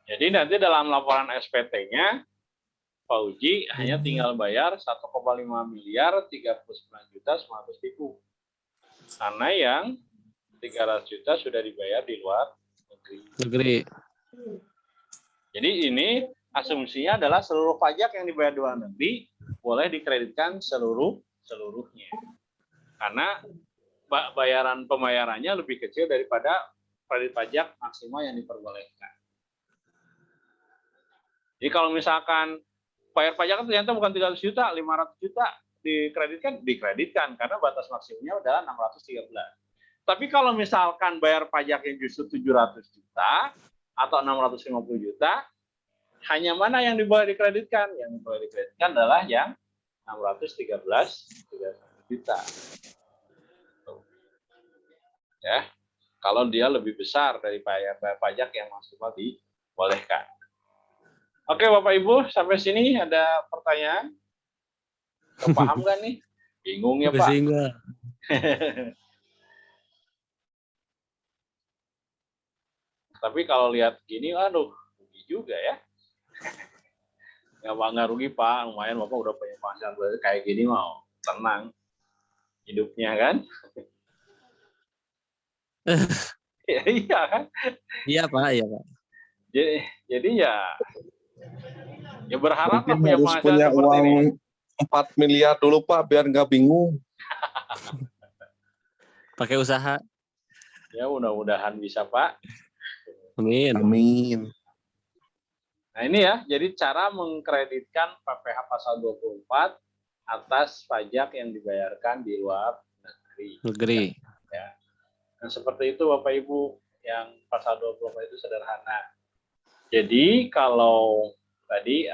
jadi nanti dalam laporan SPT-nya, Pak Uji hanya tinggal bayar 1,5 miliar 39.900.000. Karena yang 300 juta sudah dibayar di luar Negeri. Jadi ini asumsinya adalah seluruh pajak yang dibayar di luar negeri boleh dikreditkan seluruhnya. Karena pembayarannya lebih kecil daripada kredit pajak maksimal yang diperbolehkan. Jadi kalau misalkan bayar pajak ternyata bukan 300 juta, 500 juta dikreditkan karena batas maksimumnya adalah 613. Tapi kalau misalkan bayar pajak yang justru 700 juta atau 650 juta, hanya mana yang boleh dikreditkan? Yang boleh dikreditkan adalah yang 613 juta. Ya, kalau dia lebih besar dari bayar pajak yang maksimal dibolehkan. Oke, Bapak Ibu, sampai sini ada pertanyaan? Paham nggak nih? Bingung ya, Pak? Tapi kalau lihat gini, aduh, rugi juga ya. Nggak rugi, Pak. Lumayan Bapak udah punya penghasilan kayak gini, mau tenang hidupnya kan? Iya kan? Iya Pak, iya Pak. Jadi ya berharap Mungkin punya harus penghasilan punya seperti uang ini. 4 miliar dulu Pak, biar nggak bingung. Pakai usaha. Ya mudah-mudahan bisa, Pak. Amin. Amin. Nah ini ya, jadi cara mengkreditkan PPh pasal 24 atas pajak yang dibayarkan di luar negeri. Ya. Nah seperti itu Bapak Ibu, yang pasal 24 itu sederhana. Jadi kalau tadi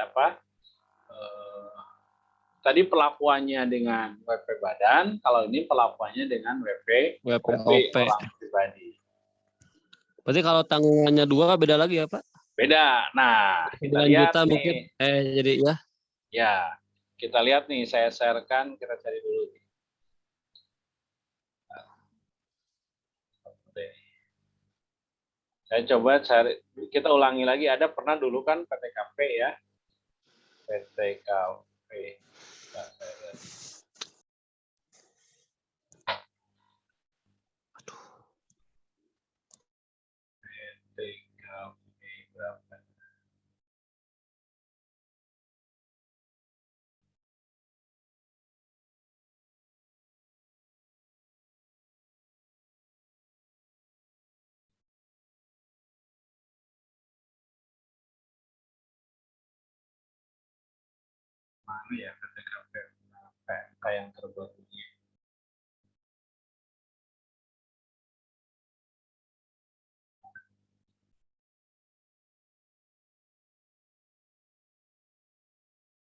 tadi perlakuannya dengan WP badan, kalau ini perlakuannya dengan WP WPOP. orang pribadi. Berarti kalau tanggungannya 2 beda lagi ya Pak? Beda. Nah, kita 9 lihat juta nih. mungkin. Jadi ya. Ya, kita lihat nih, saya share-kan, kita cari dulu nih. Saya coba cari, kita ulangi lagi, ada pernah dulu kan PTKP ya. PTKP. PTKP berapa? Mana ya PTKP yang terbarunya?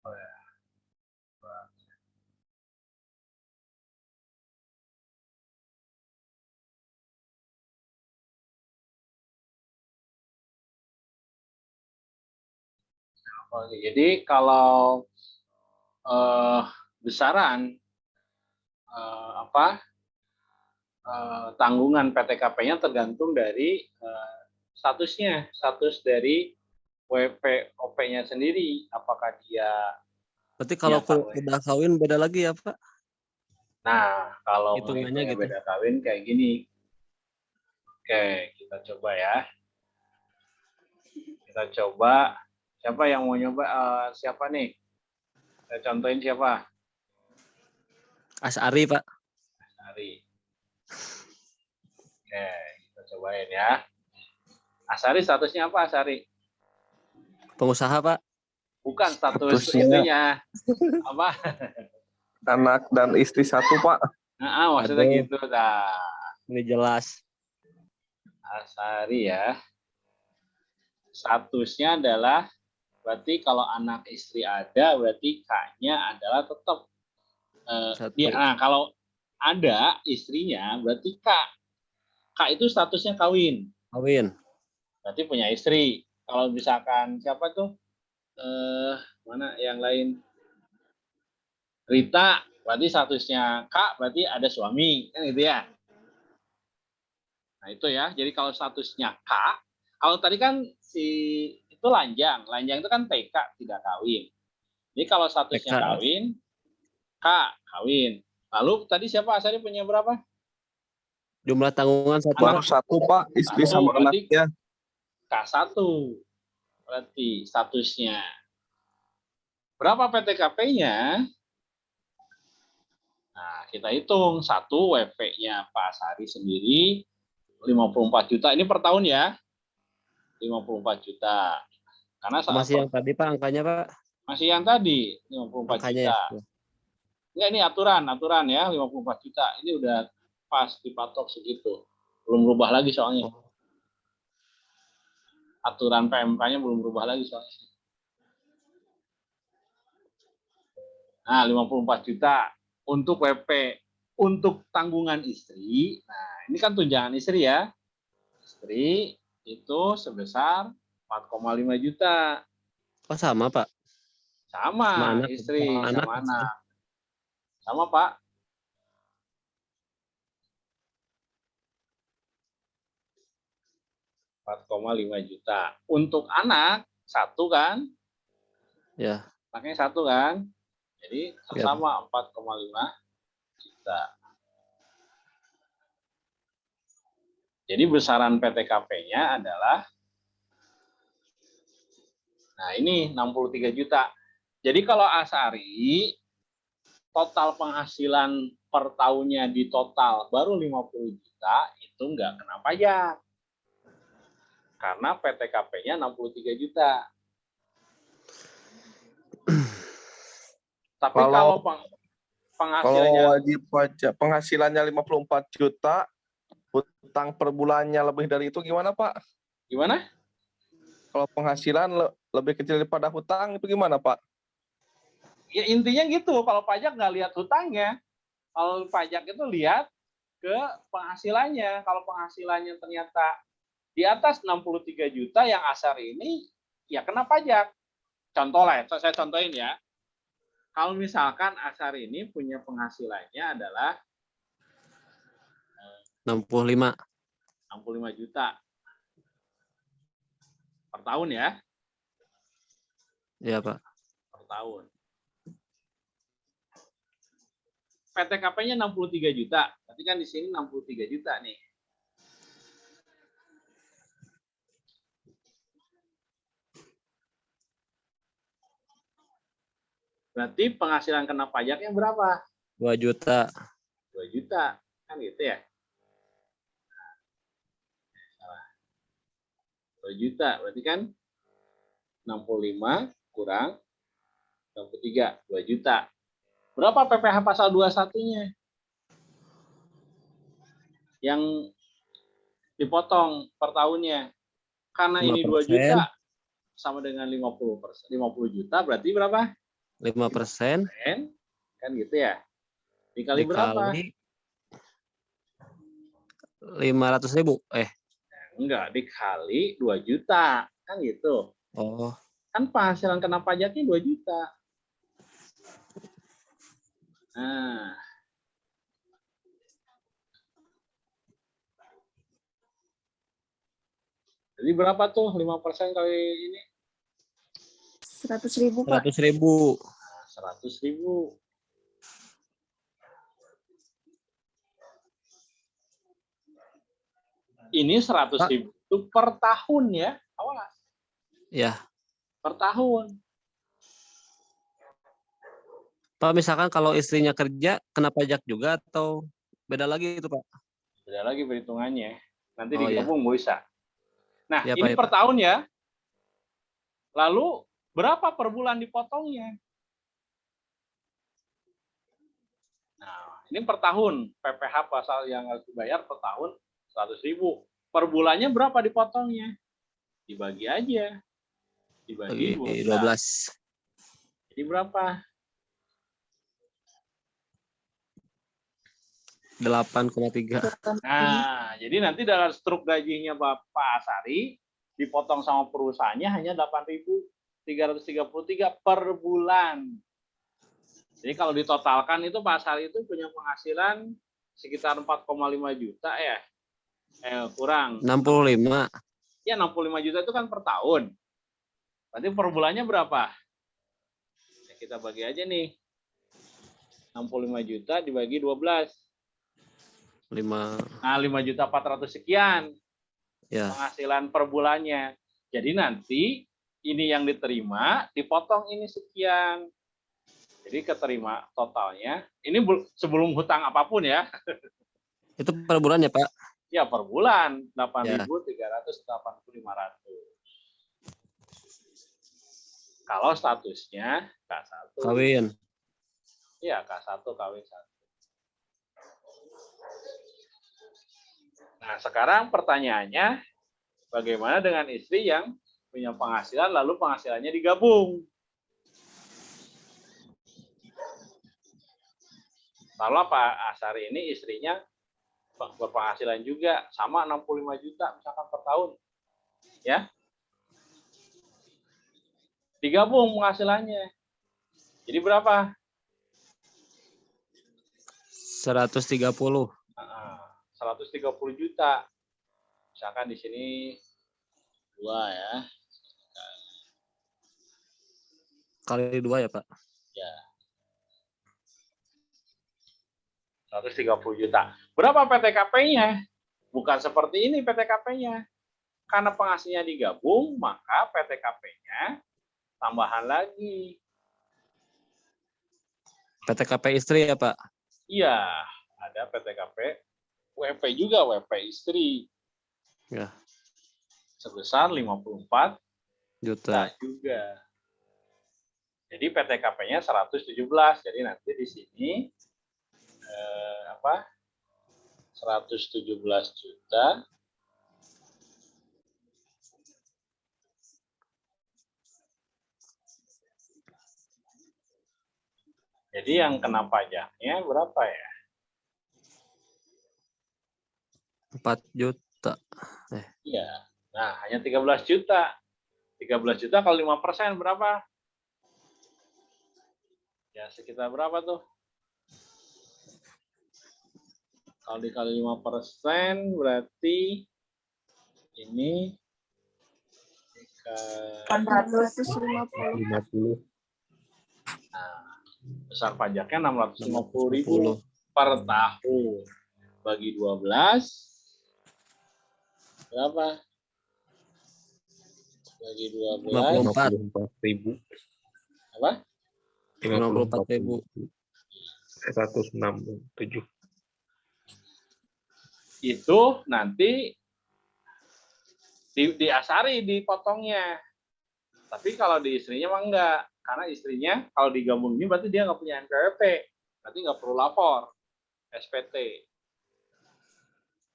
Oh ya. Oke, jadi kalau besaran tanggungan PTKP-nya tergantung dari statusnya, status dari WPOP-nya sendiri. Apakah dia Berarti kalau udah kawin beda lagi ya Pak? Nah, kalau hitungannya gitu. beda kawin kayak gini. Oke, kita coba ya. Kita coba. Siapa yang mau nyoba? Siapa nih? Saya contohin siapa? Asari Pak. Asari. Oke, kita cobain ya. Asari statusnya apa Asari? Pengusaha Pak. Bukan status Statusnya. itunya. Apa? Anak dan istri 1 Pak. Nah, maksudnya Aduh. gitu. Nah, Ini jelas. Asari ya. Statusnya adalah berarti kalau anak istri ada, berarti K-nya adalah tetap. Nah, kalau ada istrinya, berarti K. K itu statusnya kawin. Kawin. Berarti punya istri. Kalau misalkan siapa tuh? Mana yang lain? Rita, berarti statusnya Kak, berarti ada suami, kan gitu ya. Nah itu ya, jadi kalau statusnya Kak, kalau tadi kan si itu Lanjang itu kan TK, tidak kawin. Jadi kalau statusnya TK. kawin, Kak, kawin. Lalu tadi siapa Asari punya berapa? Jumlah tanggungan satu, Baru Pak. satu Pak, istri Satu, sama berarti anaknya. K1 berarti statusnya. Berapa PTKP-nya? Nah, kita hitung. Satu WP-nya Pak Asari sendiri 54 juta. Ini per tahun ya. 54 juta. Karena saat Masih yang tadi, Pak, angkanya, Pak. masih yang tadi 54 Angkanya juta. ya. Enggak, ini aturan ya 54 juta. Ini udah pas dipatok segitu. Belum berubah lagi soalnya. Aturan PMK-nya belum berubah lagi soalnya. Nah, 54 juta untuk WP. Untuk tanggungan istri, nah ini kan tunjangan istri ya. Istri itu sebesar 4,5 juta. Oh, sama, Pak. Sama anak. istri, Sama sama anak. anak. Sama, Pak. Rp4,5 juta. Untuk anak, satu kan? Ya. Anaknya satu kan? Jadi Ya. sama 4,5 juta. Jadi besaran PTKP-nya adalah, nah ini 63 juta. Jadi kalau Asari, total penghasilan per tahunnya di total baru 50 juta, itu nggak kena pajak. Karena PTKP-nya 63 juta. Tapi kalau Kalau penghasilannya wajib pajak penghasilannya 54 juta, hutang per bulannya lebih dari itu gimana Pak? gimana? Kalau penghasilan lebih kecil daripada hutang itu gimana Pak? Ya intinya gitu, kalau pajak nggak lihat hutangnya. Kalau pajak itu lihat ke penghasilannya. Kalau penghasilannya ternyata di atas 63 juta yang Asari ini, ya kena pajak. Contoh lah, saya contohin ya. Kalau misalkan Asari ini punya penghasilannya adalah 65. 65 juta per tahun ya, Ya, Pak. per tahun. PTKP-nya 63 juta, berarti kan di sini 63 juta nih. Berarti penghasilan kena pajaknya berapa? 2 juta. 2 juta, kan gitu ya? 2 juta, berarti kan 65 kurang 63, 2 juta. Berapa PPh pasal 21-nya? Yang dipotong per tahunnya. Karena ini 2 juta sama dengan 50%, 50 juta berarti berapa? 5%. Kan gitu ya. Dikali berapa? 500.000. Enggak, dikali 2 juta. Kan gitu. Oh. Kan penghasilan kena pajaknya 2 juta. Nah. Jadi berapa tuh 5% kali ini? 100.000, Pak. 100.000. 100.000. Ini 100.000 itu per tahun ya, awas. Ya. Per tahun. Pak, misalkan kalau istrinya kerja, kena pajak juga atau beda lagi itu, Pak? Beda lagi perhitungannya. Nanti Oh, ya. digabung bisa. Nah, Ya, ini Pak, ya, per Pak. tahun ya. Lalu berapa per bulan dipotongnya? Nah, ini per tahun. PPh pasal yang harus dibayar per tahun 100.000. Per bulannya berapa dipotongnya? Dibagi aja. Dibagi 12. 12. Jadi berapa? 8,3. Nah, jadi nanti dalam struk gajinya Bapak Asari dipotong sama perusahaannya hanya 8.333 per bulan. Jadi kalau ditotalkan itu Pak Sari itu punya penghasilan sekitar 4,5 juta ya. Kurang. 65. Ya 65 juta itu kan per tahun. Berarti per bulannya berapa? Ya, kita bagi aja nih. 65 juta dibagi 12. 5 Nah, 5 juta 400 sekian ya. penghasilan per bulannya. Jadi nanti ini yang diterima dipotong ini sekian. Jadi keterima totalnya. Ini sebelum hutang apapun ya. Itu per bulan ya, Pak? Ya per bulan 8.380.500. Kalau statusnya K1. Kawin. Iya, K1 kawin 1. Nah, sekarang pertanyaannya, bagaimana dengan istri yang punya penghasilan lalu penghasilannya digabung? Kalau Pak Asari ini istrinya berpenghasilan juga sama 65 juta misalkan per tahun. Ya. Digabung penghasilannya. Jadi berapa? 130. 130 juta. Misalkan di sini 2 ya. Kali 2 ya, Pak? Ya. 130 juta. Berapa PTKP-nya? Bukan seperti ini PTKP-nya. Karena penghasilannya digabung, maka PTKP-nya tambahan lagi. PTKP istri ya, Pak? Iya, ada PTKP WP juga, WP istri. Ya. Sebesar 54 Juta. juga. Jadi PTKP-nya 117. Jadi nanti di sini 117 juta jadi yang kena pajaknya berapa ya? 4 juta. Iya. Nah, hanya 13 juta. 13 juta kalau 5% berapa? Ya, sekitar berapa tuh? Kalau dikali 5% berarti ini 450. 50. besar pajaknya 650.000 per tahun. Bagi 12 berapa? Bagi 12 54.000. apa? 54.000. 167. Itu nanti diasari dipotongnya. Tapi kalau di istrinya mah enggak. Karena istrinya kalau digabung ini berarti dia nggak punya NPWP. Berarti nggak perlu lapor SPT.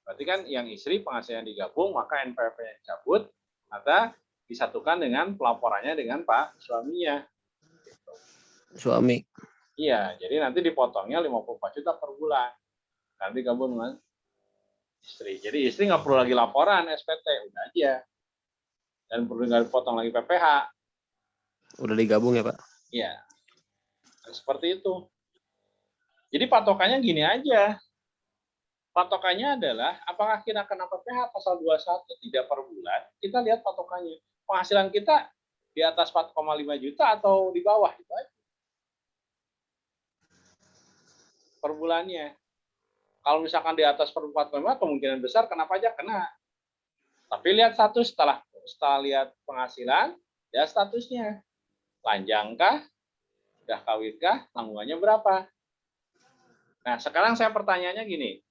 Berarti kan yang istri penghasilan digabung, maka NPWP-nya dicabut, maka disatukan dengan pelaporannya dengan Pak suaminya. Suami. Iya, jadi nanti dipotongnya 54 juta per bulan. Nanti gabung dengan istri. Jadi istri nggak perlu lagi laporan SPT, udah aja. Dan perlu nggak dipotong lagi PPh. Udah digabung ya, Pak? Iya. Nah, seperti itu. Jadi patokannya gini aja. Patokannya adalah apakah kita kena PPh pasal 21 tidak per bulan, kita lihat patokannya. Penghasilan kita di atas 4,5 juta atau di bawah itu aja. Per bulannya. Kalau misalkan di atas 4,5 kemungkinan besar kena pajak kena. Tapi lihat status setelah lihat penghasilan, ya statusnya. Lanjangkah? Sudah kawinkah? Tanggungannya berapa? Nah, sekarang saya pertanyaannya gini.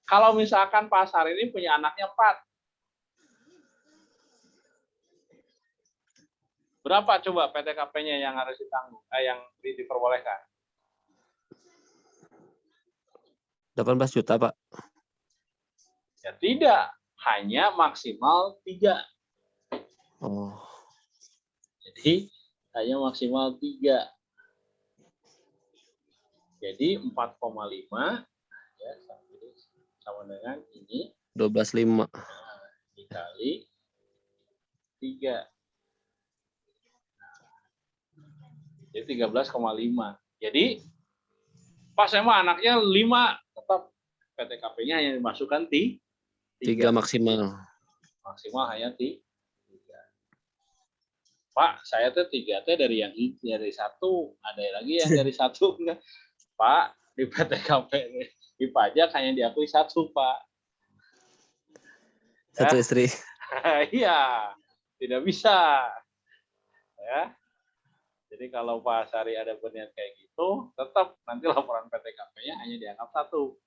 Kalau misalkan Pak Sari ini punya anaknya 4. Berapa coba PTKP-nya yang harus ditanggung, yang diperbolehkan? 18 juta, Pak. Ya tidak, hanya maksimal 3. Oh. Jadi hanya maksimal 3. Jadi 4,5 ya sama dengan ini 12,5 dikali 3. Jadi 13,5. Jadi Pak saya mah anaknya 5, tetap PTKP-nya hanya dimasukkan 3 maksimal. maksimal hanya 3. Pak, saya tuh 3 teh dari satu, ada lagi yang dari satu enggak? Pak, di PTKP di pajak hanya diakui 1, Pak. 1 istri. Iya, tidak bisa. Ya. Jadi kalau Pak Sari ada berniat kayak gitu, tetap nanti laporan PTKP-nya hanya dianggap 1.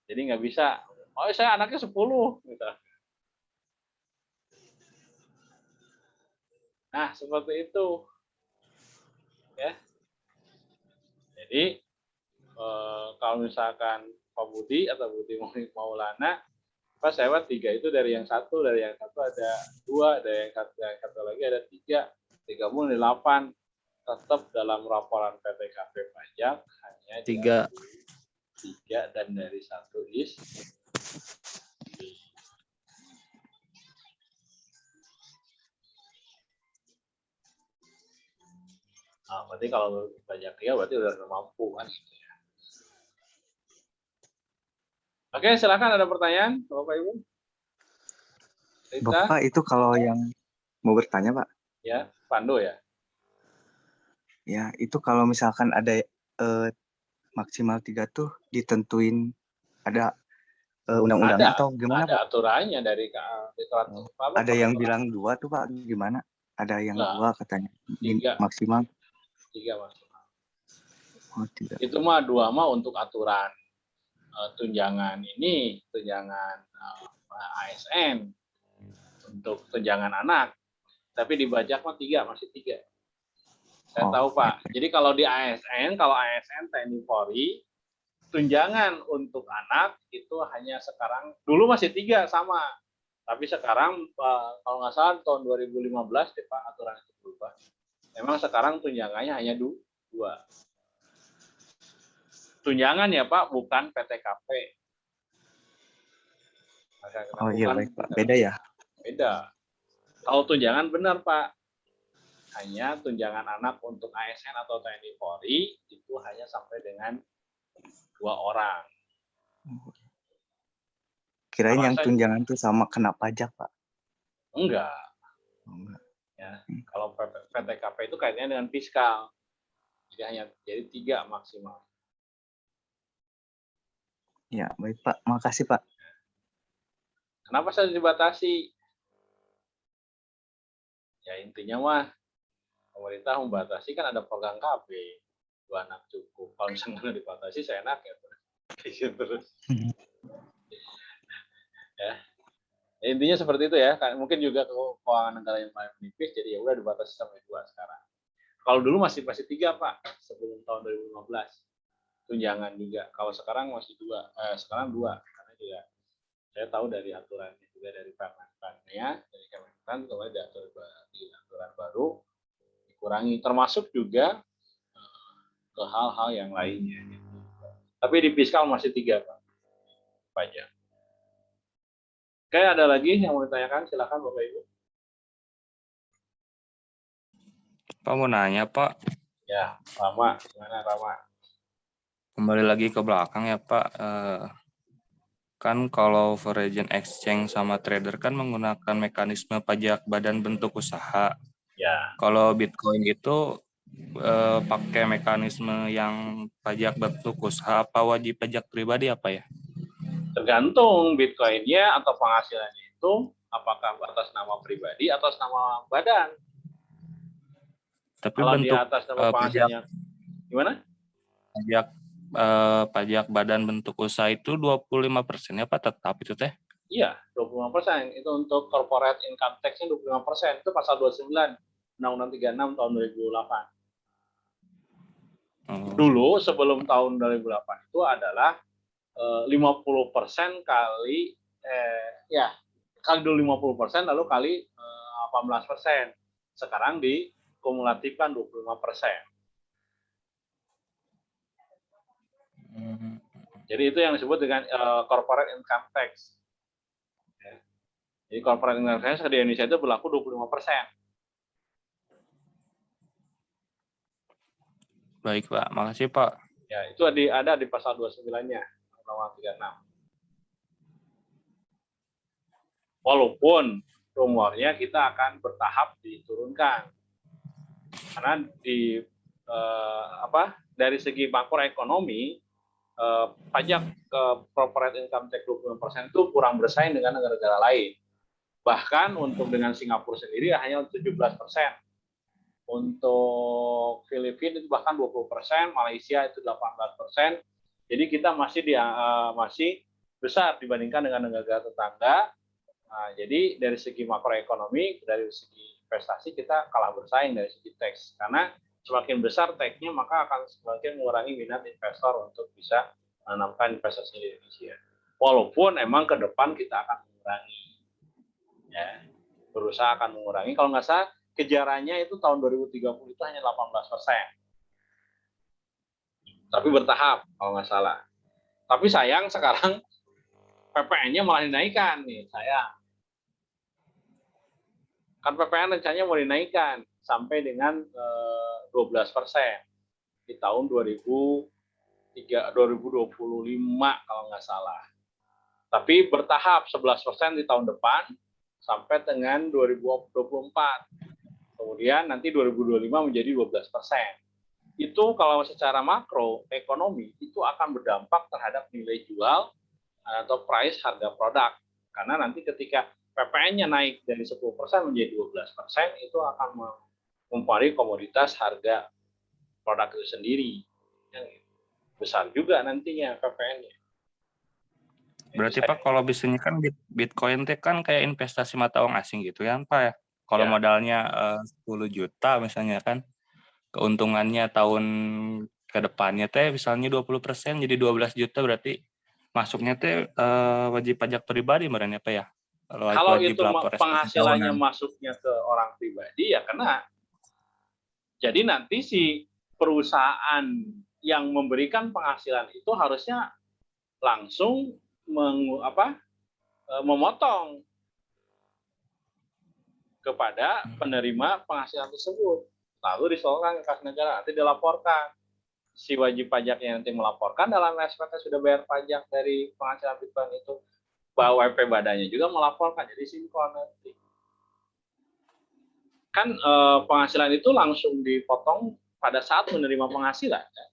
Jadi nggak bisa, oh saya anaknya 10. Gitu. Nah, seperti itu. Ya. Jadi, kalau misalkan Pak Budi atau Budi Maulana, Pak saya 3 itu dari yang 1, dari yang 1 ada 2, dari yang satu lagi ada 3, 3 dari 8. Tetap dalam laporan PTKP pajak hanya 3. 3 dan dari 1 istri. Nah, berarti kalau banyak dia berarti udah mampu kan. Oke, silakan ada pertanyaan, Bapak Ibu. Rita? Bapak itu kalau yang mau bertanya Pak, Ya, Pando ya. ya itu kalau misalkan ada maksimal 3 tuh ditentuin ada undang-undangnya atau gimana ada Pak? aturannya dari Ada yang bilang 2 tuh Pak, gimana? Ada yang Enggak. 2 katanya 3. maksimal. 3 maksimal. Oh, 3. Itu mah 2 mah untuk aturan tunjangan ini, tunjangan ASN, untuk tunjangan anak. Tapi di pajak mah 3, masih 3. Saya tahu Pak. Jadi kalau di ASN, TNI Polri, tunjangan untuk anak itu hanya sekarang, dulu masih 3 sama. Tapi sekarang kalau nggak salah tahun 2015 deh Pak aturan itu berubah. Memang sekarang tunjangannya hanya 2. Tunjangan ya Pak, bukan PTKP. Oh iya baik Pak, beda ya? Beda. Kalau tunjangan benar Pak, hanya tunjangan anak untuk ASN atau TNI Polri itu hanya sampai dengan 2 orang. Kirain yang tunjangan tuh sama kena pajak Pak. Enggak. Oh, enggak. Ya. Kalau PTKP itu kaitannya dengan fiskal. Jadi 3 maksimal. Ya baik Pak, makasih Pak. Kenapa saya dibatasi? Ya intinya mah pemerintah membatasi kan ada program KB, 2 anak cukup. Kalau misalnya nggak dibatasi, saya enak ya terus. Ya. Ya, intinya seperti itu ya. Mungkin juga keuangan negara yang paling menipis, jadi ya udah dibatasi sampai 2 sekarang. Kalau dulu masih 3 Pak, sebelum tahun 2015. Tunjangan juga. Kalau sekarang masih 2, sekarang 2. Karena juga saya tahu dari aturannya juga dari Permenpan-nya, dari Kementan, kemudian di aturan baru dikurangi, termasuk juga ke hal-hal yang lainnya. Tapi di fiskal masih 3 Pak. Pajak. Oke, ada lagi yang mau ditanyakan? Silakan Bapak Ibu. Pak mau nanya Pak, Ya, Rama, gimana Rama? kembali lagi ke belakang ya Pak. Kan kalau foreign exchange sama trader kan menggunakan mekanisme pajak badan bentuk usaha. Ya, Kalau Bitcoin itu pakai mekanisme yang pajak bentuk usaha apa wajib pajak pribadi apa ya? tergantung Bitcoin-nya atau penghasilannya itu apakah atas nama pribadi atau atas nama badan. Tapi Kalau di bentuk atas nama penghasilannya, gimana? pajak badan bentuk usaha itu 25% ya Pak, tetap itu teh? Iya, 25%. Itu untuk corporate income tax-nya 25%. Itu pasal 29 Undang-Undang 36 tahun 2008. Dulu sebelum tahun 2008 itu adalah 50% kali kali dulu 50% lalu kali 18%. Sekarang dikumulatifkan 25%. Jadi itu yang disebut dengan corporate income tax. Ya. Jadi corporate income tax di Indonesia itu berlaku 25%. Baik Pak, makasih Pak. Ya, itu ada di pasal 29-nya, Undang-Undang 36. Walaupun rumornya kita akan bertahap diturunkan. Karena dari segi makroekonomi, pajak corporate income tax 20% itu kurang bersaing dengan negara-negara lain. Bahkan untuk dengan Singapura sendiri hanya 17%. Untuk Filipina itu bahkan 20%, Malaysia itu 18%. Jadi kita masih besar dibandingkan dengan negara tetangga. Nah, jadi dari segi makroekonomi, dari segi investasi kita kalah bersaing dari segi teks. Karena semakin besar teksnya maka akan semakin mengurangi minat investor untuk bisa menanamkan investasi di Indonesia. Walaupun emang ke depan kita akan mengurangi, ya, berusaha akan mengurangi. Kalau nggak salah kejarannya itu tahun 2030 itu hanya 18%. Tapi bertahap kalau nggak salah. Tapi sayang sekarang PPN-nya malah dinaikkan nih, sayang. Kan PPN rencananya mau dinaikkan sampai dengan 12% di tahun 2025 kalau nggak salah. Tapi bertahap 11% di tahun depan sampai dengan 2024. Kemudian nanti 2025 menjadi 12%. Itu kalau secara makro ekonomi itu akan berdampak terhadap nilai jual atau price harga produk. Karena nanti ketika PPN-nya naik dari 10% menjadi 12%, itu akan mempengaruhi komoditas harga produk itu sendiri. Yang besar juga nantinya PPN-nya. Berarti Pak, kalau bisnisnya kan Bitcoin itu kan kayak investasi mata uang asing gitu ya Pak ya. Kalau Ya. modalnya 10 juta misalnya kan, keuntungannya tahun ke depannya teh misalnya 20% jadi 12 juta, berarti masuknya teh wajib pajak pribadi kemarin ya Pak ya? Kalau Wajib itu lapor SPT penghasilannya tahunan. masuknya ke orang pribadi ya kena. Jadi nanti si perusahaan yang memberikan penghasilan itu harusnya langsung memotong kepada penerima penghasilan tersebut. Lalu disoalkan ke kas negara, nanti dilaporkan. Si wajib pajaknya nanti melaporkan dalam SPT sudah bayar pajak dari penghasilan Bitcoin itu. Bahwa WP badannya juga melaporkan, jadi sinkron nanti. Kan penghasilan itu langsung dipotong pada saat menerima penghasilan. Ya.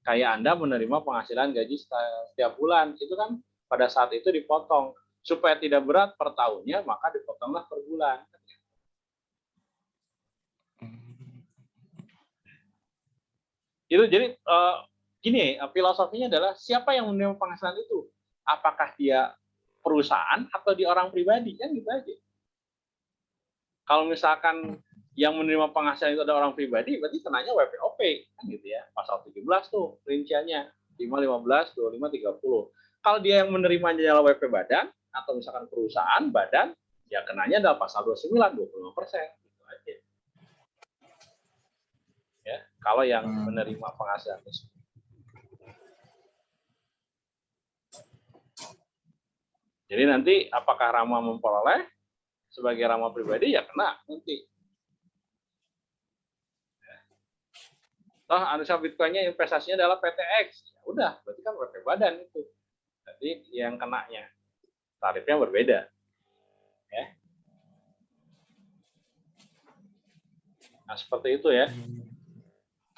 Kayak Anda menerima penghasilan gaji setiap bulan, itu kan pada saat itu dipotong. Supaya tidak berat per tahunnya, maka dipotonglah per bulan. Itu jadi gini, filosofinya adalah siapa yang menerima penghasilan itu? Apakah dia perusahaan atau dia orang pribadi? Kan gitu aja. Kalau misalkan yang menerima penghasilan itu ada orang pribadi, berarti kenanya WPOP, kan gitu ya. Pasal 17 tuh rinciannya, 5, 15, 25, 30. Kalau dia yang menerimanya adalah WP badan, atau misalkan perusahaan, badan, ya kenanya adalah pasal 29, 25%. Gitu aja. Ya, kalau yang menerima penghasilan tersebut. Jadi nanti apakah Rama memperoleh sebagai Rama pribadi ya kena nanti. Toh analisa Bitcoin-nya investasinya adalah PTX. Ya udah, berarti kan WP badan itu. Jadi yang kenanya tarifnya berbeda. Ya. Nah, seperti itu ya.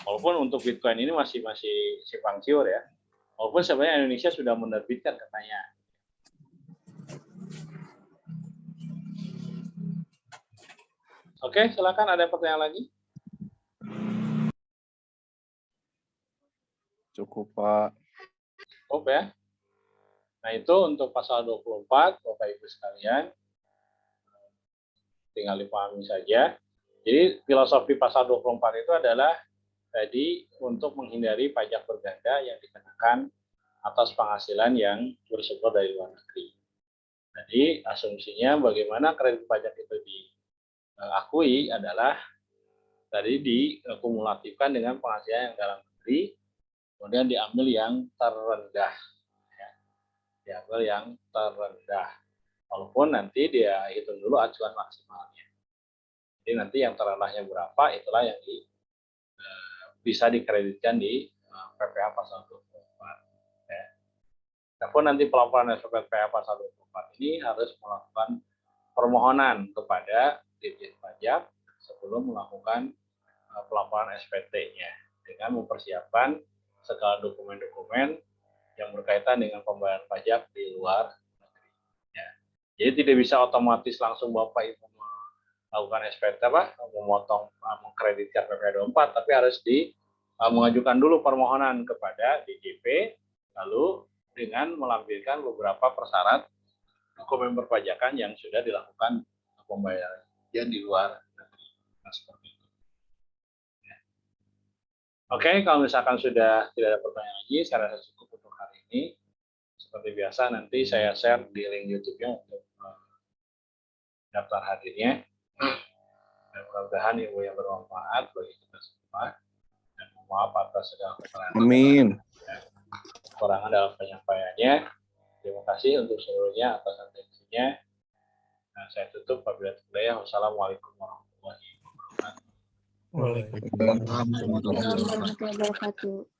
Walaupun untuk Bitcoin ini masih simpang siur ya. Walaupun sebenarnya Indonesia sudah menerbitkan katanya. Oke, silakan ada pertanyaan lagi? Cukup, Pak. Cukup ya. Nah, itu untuk pasal 24, Bapak Ibu sekalian. Tinggal dipahami saja. Jadi, filosofi pasal 24 itu adalah tadi untuk menghindari pajak berganda yang dikenakan atas penghasilan yang bersumber dari luar negeri. Jadi, asumsinya bagaimana kredit pajak itu diakui adalah tadi dikumulatifkan dengan penghasilan yang dalam negeri, kemudian diambil yang terendah. Diambil yang terendah. Walaupun nanti dia hitung dulu acuan maksimalnya. Jadi nanti yang terendahnya berapa, itulah yang bisa dikreditkan di PPh pasal 24. Ya. Adapun nanti pelaporan SPT PPh pasal 24 ini harus melakukan permohonan kepada Ditjen Pajak sebelum melakukan pelaporan SPT-nya dengan mempersiapkan segala dokumen-dokumen yang berkaitan dengan pembayaran pajak di luar negeri. Ya. Jadi tidak bisa otomatis langsung Bapak Ibu melakukan SPT memotong mengkreditkan PPh 24, tapi harus mengajukan dulu permohonan kepada DJP, lalu dengan melampirkan beberapa persyarat dokumen perpajakan yang sudah dilakukan pembayaran di luar negeri. Nah, seperti itu. Ya. Oke, kalau misalkan sudah tidak ada pertanyaan lagi, saya rasa cukup untuk hari ini. Seperti biasa, nanti saya share di link YouTube-nya untuk daftar hadirnya. Dan mudah-mudahan ilmu yang bermanfaat bagi kita semua. Dan mohon maaf atas segala kekurangan. Amin. Kekurangan dalam penyampaiannya. Terima kasih untuk seluruhnya atas atensinya. Nah, saya tutup apabila tidak. Wassalamualaikum warahmatullahi wabarakatuh. Waalaikumsalam. Warahmatullahi wabarakatuh.